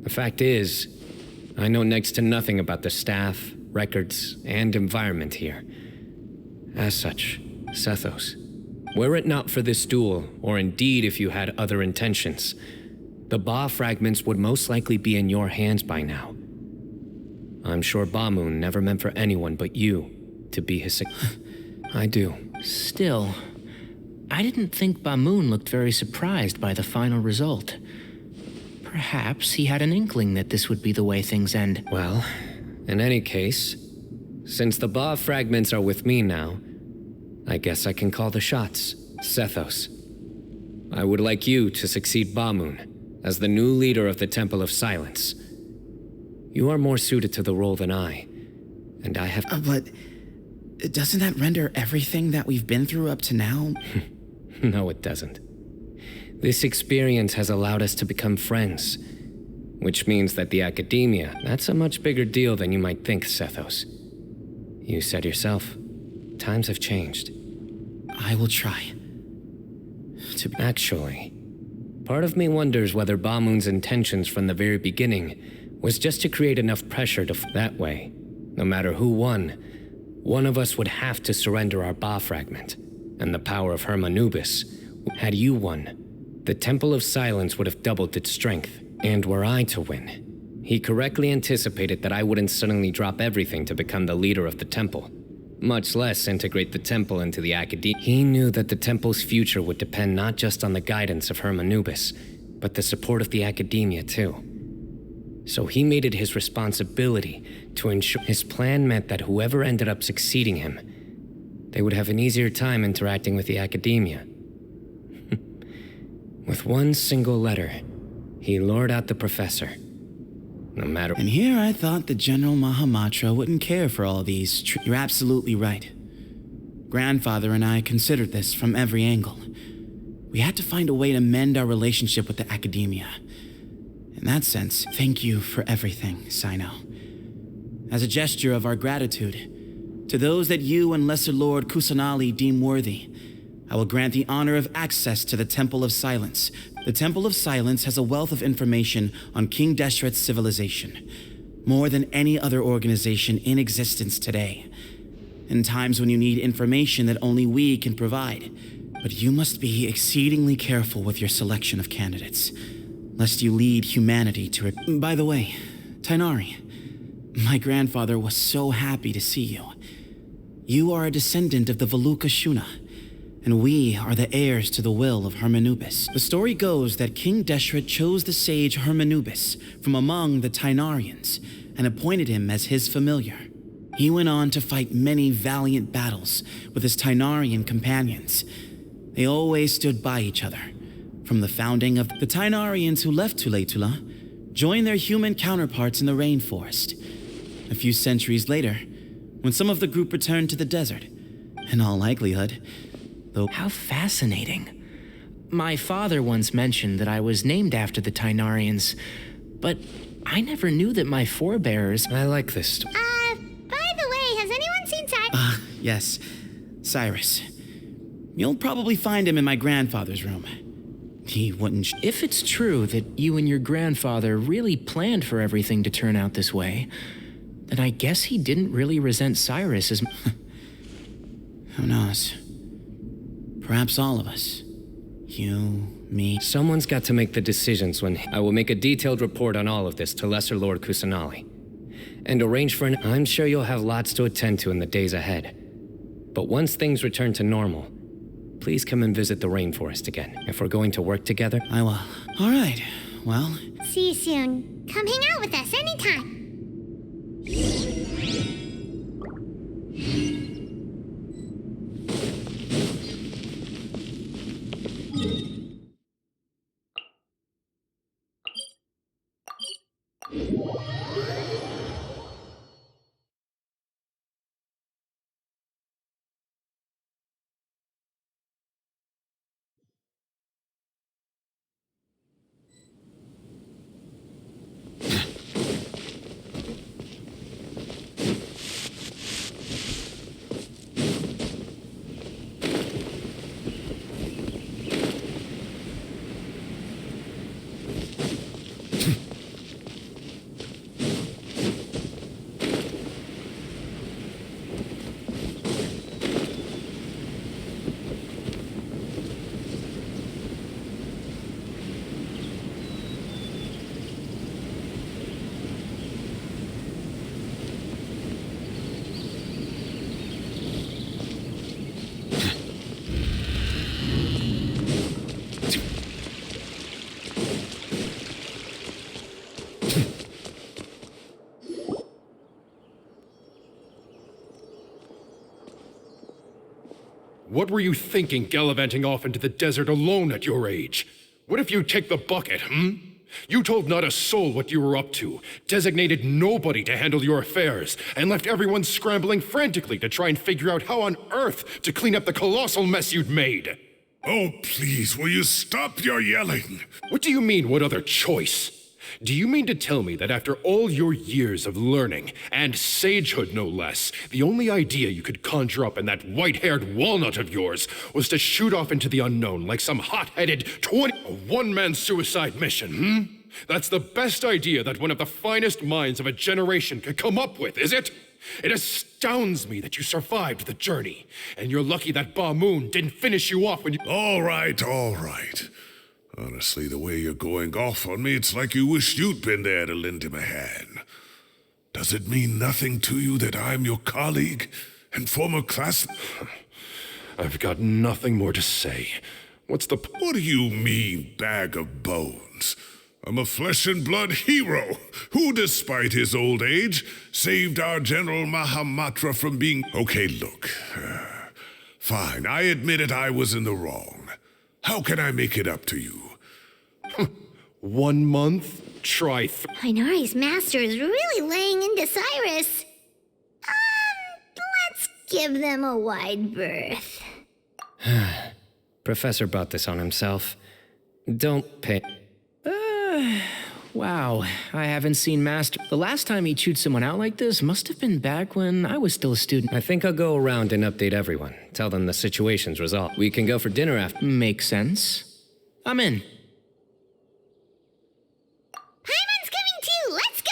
S1: The fact is, I know next to nothing about the staff, records, and environment here. As such, Sethos, were it not for this duel, or indeed if you had other intentions, the Ba fragments would most likely be in your hands by now. I'm sure Bamoon never meant for anyone but you to be his... I do.
S6: Still, I didn't think Bamoon looked very surprised by the final result. Perhaps he had an inkling that this would be the way things end.
S1: Well, in any case, since the Ba fragments are with me now, I guess I can call the shots, Sethos. I would like you to succeed Bamoon as the new leader of the Temple of Silence. You are more suited to the role than I, and I have...
S15: But doesn't that render everything that we've been through up to now?
S1: No, it doesn't. This experience has allowed us to become friends, which means that the academia, that's a much bigger deal than you might think, Sethos. You said yourself, times have changed.
S15: I will try.
S1: Actually, part of me wonders whether Bamoon's intentions from the very beginning was just to create enough pressure that way, no matter who won, one of us would have to surrender our Ba fragment, and the power of Hermanubis. Had you won, the Temple of Silence would have doubled its strength, and were I to win, he correctly anticipated that I wouldn't suddenly drop everything to become the leader of the temple, much less integrate the temple into the academia. He knew that the temple's future would depend not just on the guidance of Hermanubis, but the support of the academia too. So he made it his responsibility to ensure his plan meant that whoever ended up succeeding him, they would have an easier time interacting with the academia. With one single letter, he lured out the professor. No matter.
S15: And here I thought the General Mahamatra wouldn't care for all these. You're absolutely right. Grandfather and I considered this from every angle. We had to find a way to mend our relationship with the academia. In that sense, thank you for everything, Cyno. As a gesture of our gratitude, to those that you and Lesser Lord Kusanali deem worthy, I will grant the honor of access to the Temple of Silence. The Temple of Silence has a wealth of information on King Deshret's civilization, more than any other organization in existence today. In times when you need information that only we can provide. But you must be exceedingly careful with your selection of candidates, lest you lead humanity to it. By the way, Tainari, my grandfather was so happy to see you. You are a descendant of the Veluka Shuna, and we are the heirs to the will of Hermanubis. The story goes that King Deshret chose the sage Hermanubis from among the Tainarians and appointed him as his familiar. He went on to fight many valiant battles with his Tainarian companions. They always stood by each other. From the founding of the Tainarians who left Tuletula, joined their human counterparts in the rainforest. A few centuries later, when some of the group returned to the desert, in all likelihood, though.
S6: How fascinating. My father once mentioned that I was named after the Tainarians, but I never knew that my forebears.
S1: I like this story.
S2: By the way, has anyone seen Cyrus?
S15: Yes, Cyrus. You'll probably find him in my grandfather's room. He wouldn't.
S6: If it's true that you and your grandfather really planned for everything to turn out this way, then I guess he didn't really resent Cyrus as.
S15: Who knows? Perhaps all of us. You, me.
S1: Someone's got to make the decisions when I will make a detailed report on all of this to Lesser Lord Kusanali. And arrange for I'm sure you'll have lots to attend to in the days ahead. But once things return to normal, please come and visit the rainforest again. If we're going to work together,
S15: I will. All right. Well.
S2: See you soon. Come hang out with us anytime.
S10: What were you thinking gallivanting off into the desert alone at your age? What if you take the bucket, You told not a soul what you were up to, designated nobody to handle your affairs, and left everyone scrambling frantically to try and figure out how on earth to clean up the colossal mess you'd made.
S3: Oh, please, will you stop your yelling?
S10: What do you mean, what other choice? Do you mean to tell me that after all your years of learning, and sagehood no less, the only idea you could conjure up in that white-haired walnut of yours was to shoot off into the unknown like some hot-headed one-man suicide mission, That's the best idea that one of the finest minds of a generation could come up with, is it? It astounds me that you survived the journey, and you're lucky that Ba Moon didn't finish you off when you—
S3: All right, all right. Honestly, the way you're going off on me, it's like you wished you'd been there to lend him a hand. Does it mean nothing to you that I'm your colleague and former class?
S10: I've got nothing more to say. What's the—
S3: What do you mean, bag of bones? I'm a flesh and blood hero who, despite his old age, saved our General Mahamatra from being— Okay, look. Fine, I admit it, I was in the wrong. How can I make it up to you?
S10: 1 month? Try
S2: Inari's master is really laying into Cyrus. Let's give them a wide berth.
S1: Professor brought this on himself. Don't pay.
S6: Wow, I haven't seen Master. The last time he chewed someone out like this must have been back when I was still a student.
S1: I think I'll go around and update everyone. Tell them the situation's resolved. We can go for dinner after.
S6: Makes sense. I'm in.
S2: Paimon's coming too! Let's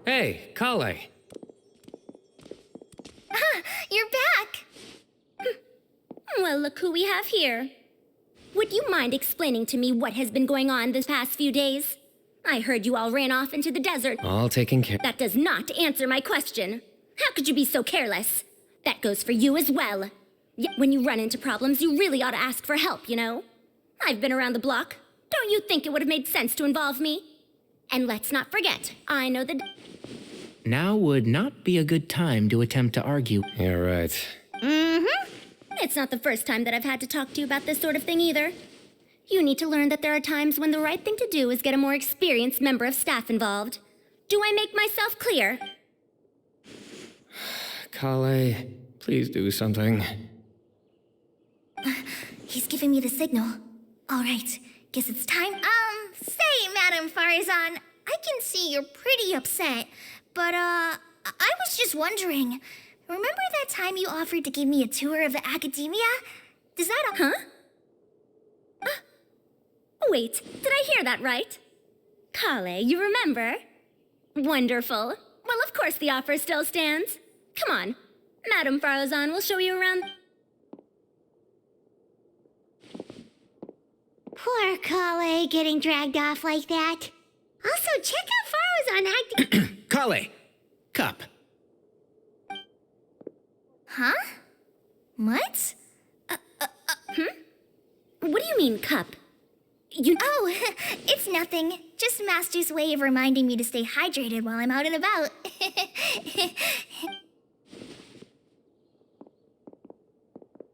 S1: Hey, Kale.
S7: You're back! Well, look who we have here. Would you mind explaining to me what has been going on this past few days? I heard you all ran off into the desert.
S1: All taken care.
S7: That does not answer my question. How could you be so careless? That goes for you as well. When you run into problems, you really ought to ask for help, you know? I've been around the block. Don't you think it would have made sense to involve me? And let's not forget, I know the...
S6: Now would not be a good time to attempt to argue.
S1: You're right.
S7: Mm-hmm. It's not the first time that I've had to talk to you about this sort of thing either. You need to learn that there are times when the right thing to do is get a more experienced member of staff involved. Do I make myself clear?
S1: Kale, please do something.
S7: He's giving me the signal. All right, guess it's time. Say, Madame Farzan, I can see you're pretty upset, but, I was just wondering, remember that time you offered to give me a tour of the academia? Does that... Huh? Wait, did I hear that right? Kale, you remember? Wonderful. Well, of course the offer still stands. Come on, Madame Farzan will show you around...
S2: Poor Kale getting dragged off like that. Also, check out Farzan acting.
S6: Kale, cup.
S7: Huh? What? What do you mean, cup? Oh, it's nothing. Just Master's way of reminding me to stay hydrated while I'm out and about.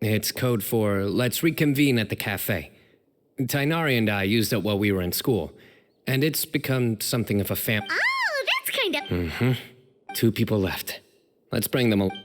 S1: It's code for let's reconvene at the cafe. Tainari and I used it while we were in school, and it's become something of a family.
S2: Oh, that's kind of...
S1: Mm-hmm. 2 people left. Let's bring them along.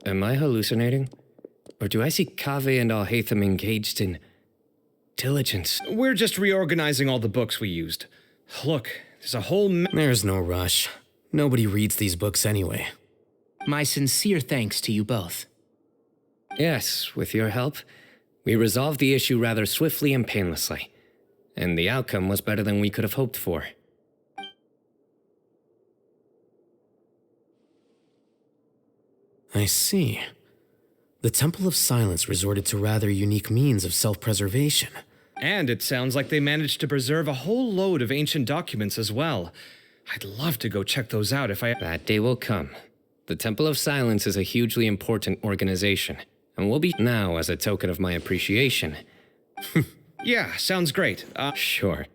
S1: Am I hallucinating? Or do I see Kaveh and Alhaitham engaged in diligence?
S4: We're just reorganizing all the books we used. Look, there's a whole
S9: There's no rush. Nobody reads these books anyway.
S6: My sincere thanks to you both.
S1: Yes, with your help, we resolved the issue rather swiftly and painlessly. And the outcome was better than we could have hoped for.
S9: I see. The Temple of Silence resorted to rather unique means of self-preservation.
S4: And it sounds like they managed to preserve a whole load of ancient documents as well. I'd love to go check those out if I...
S1: That day will come. The Temple of Silence is a hugely important organization, and will be now as a token of my appreciation.
S4: Yeah, sounds great.
S1: Sure.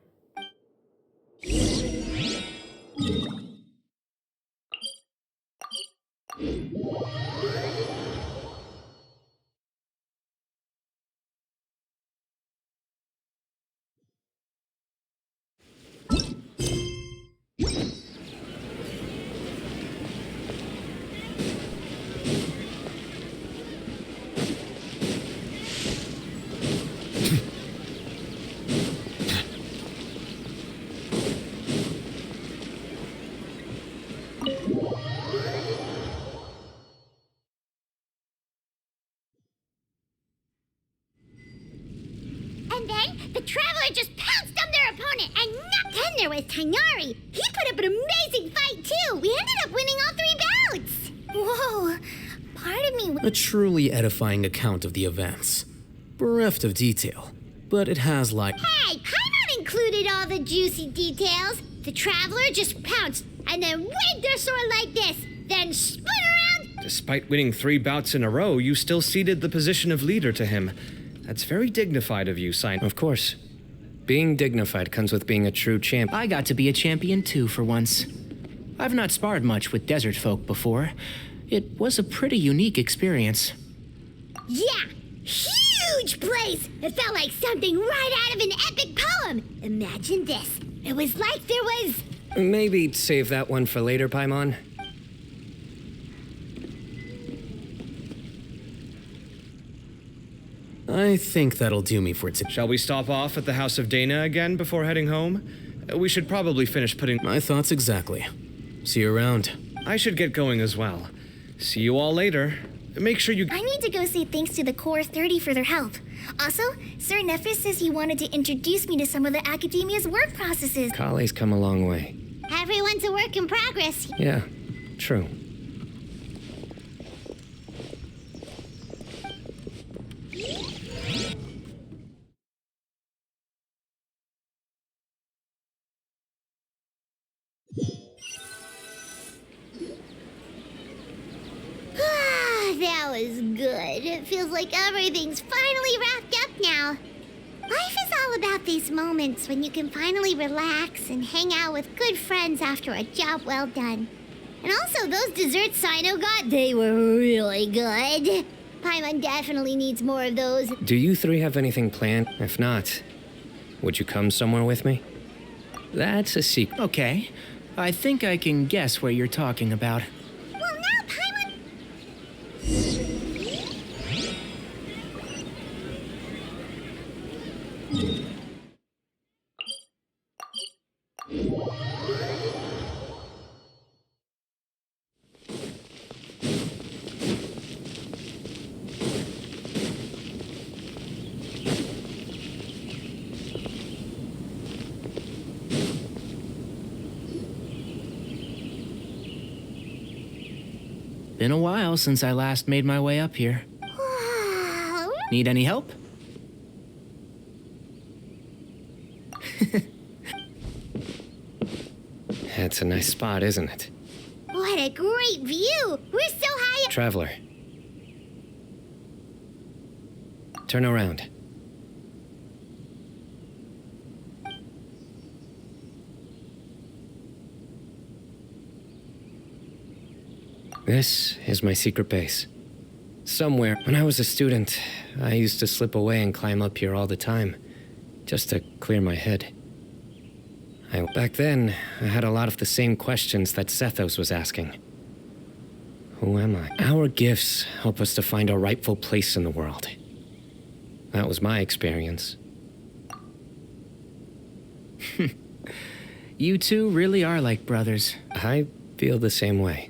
S2: And then the Traveler just pounced on their opponent and knocked. Then there was Tainari. He put up an amazing fight too. We ended up winning all 3 bouts.
S7: Whoa. Part of me.
S9: A truly edifying account of the events. Bereft of detail, but it has like.
S2: Hey, Paimon included all the juicy details. The Traveler just pounced and then waved their sword like this, then spun around.
S4: Despite winning 3 bouts in a row, you still ceded the position of leader to him. That's very dignified of you, Cyno.
S1: Of course. Being dignified comes with being a true champ.
S6: I got to be a champion too for once. I've not sparred much with desert folk before. It was a pretty unique experience.
S2: Yeah, huge place. It felt like something right out of an epic poem. Imagine this. It was like there was...
S1: Maybe save that one for later, Paimon.
S9: I think that'll do me for today.
S4: Shall we stop off at the House of Dana again before heading home? We should probably finish putting...
S9: My thoughts exactly. See you around.
S4: I should get going as well. See you all later. Make sure you...
S7: I need to go say thanks to the Core 30 for their help. Also, Sir Nephis says he wanted to introduce me to some of the Academia's work processes.
S1: Kali's come a long way.
S2: Everyone's a work in progress.
S1: Yeah, true.
S2: That was good. It feels like everything's finally wrapped up now. Life is all about these moments when you can finally relax and hang out with good friends after a job well done. And also, those desserts Cyno got, they were really good. Paimon definitely needs more of those.
S1: Do you 3 have anything planned? If not, would you come somewhere with me? That's a secret.
S6: Okay. I think I can guess what you're talking about.
S2: Well, now Paimon...
S6: Been a while since I last made my way up here. Need any help?
S1: That's a nice spot, isn't it?
S2: What a great view! We're so high up.
S1: Traveler. Turn around. This is my secret base. Somewhere, when I was a student, I used to slip away and climb up here all the time, just to clear my head. Back then, I had a lot of the same questions that Sethos was asking. Who am I? Our gifts help us to find our rightful place in the world. That was my experience.
S6: You two really are like brothers.
S1: I feel the same way.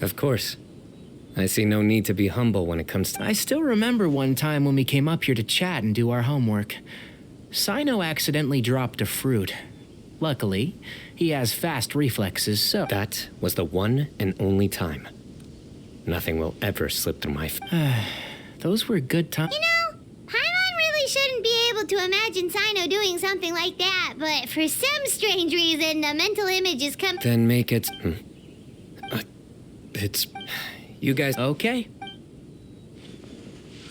S1: Of course. I see no need to be humble when it comes to...
S6: I still remember one time when we came up here to chat and do our homework. Cyno accidentally dropped a fruit. Luckily, he has fast reflexes, so...
S1: That was the one and only time. Nothing will ever slip through my...
S6: Those were good times.
S2: You know, Paimon really shouldn't be able to imagine Cyno doing something like that, but for some strange reason, the mental images come.
S1: Then make it. It's. You guys.
S6: Okay.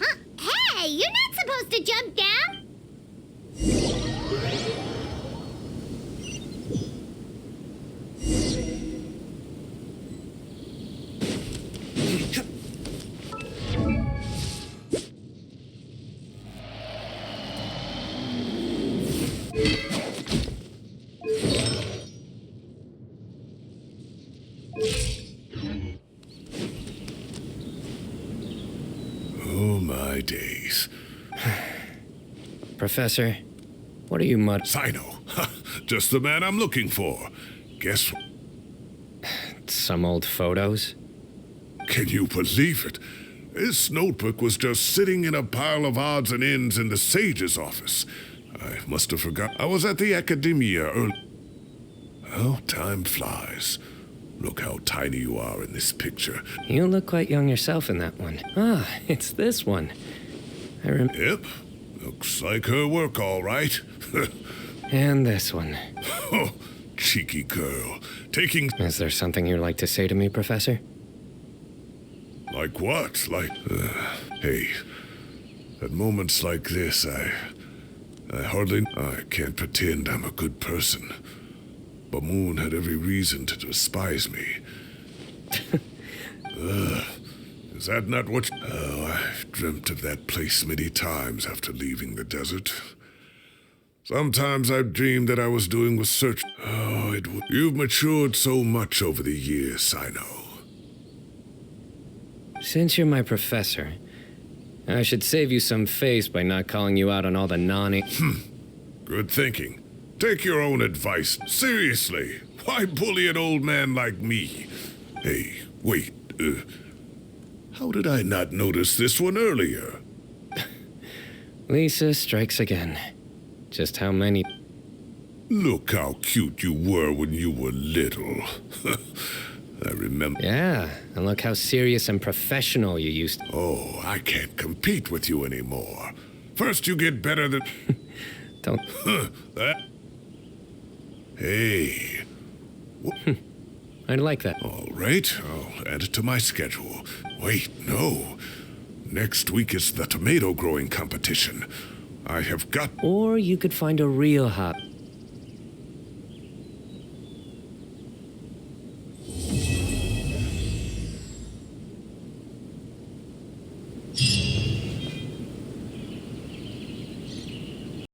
S2: Huh? Hey, you're not supposed to jump down.
S3: Oh, my days.
S1: Professor, what are you
S3: Cyno. Just the man I'm looking for. Guess
S1: some old photos?
S3: Can you believe it? This notebook was just sitting in a pile of odds and ends in the sage's office. I must have forgot. I was at the academia early. Oh, time flies. Look how tiny you are in this picture.
S1: You look quite young yourself in that one. Ah, it's this one.
S3: Yep. Looks like her work, all right.
S1: And this one.
S3: Oh, cheeky girl. Taking...
S1: Is there something you'd like to say to me, Professor?
S3: Like what? Hey, at moments like this, I can't pretend I'm a good person. But Moon had every reason to despise me. Is that not what... Oh, I've dreamt of that place many times after leaving the desert. Sometimes I've dreamed that I was doing research. Oh, You've matured so much over the years, Cyno.
S1: Since you're my professor, I should save you some face by not calling you out on all the
S3: Good thinking. Take your own advice. Seriously, why bully an old man like me? Hey, wait, how did I not notice this one earlier?
S1: Lisa strikes again. Just how many...
S3: Look how cute you were when you were little. I remember...
S1: Yeah, and look how serious and professional you used to...
S3: Oh, I can't compete with you anymore. First you get better than...
S1: Don't...
S3: That... Hey...
S1: I'd like that.
S3: All right, I'll add it to my schedule. Wait, no. Next week is the tomato growing competition. I have got...
S1: Or you could find a real hot...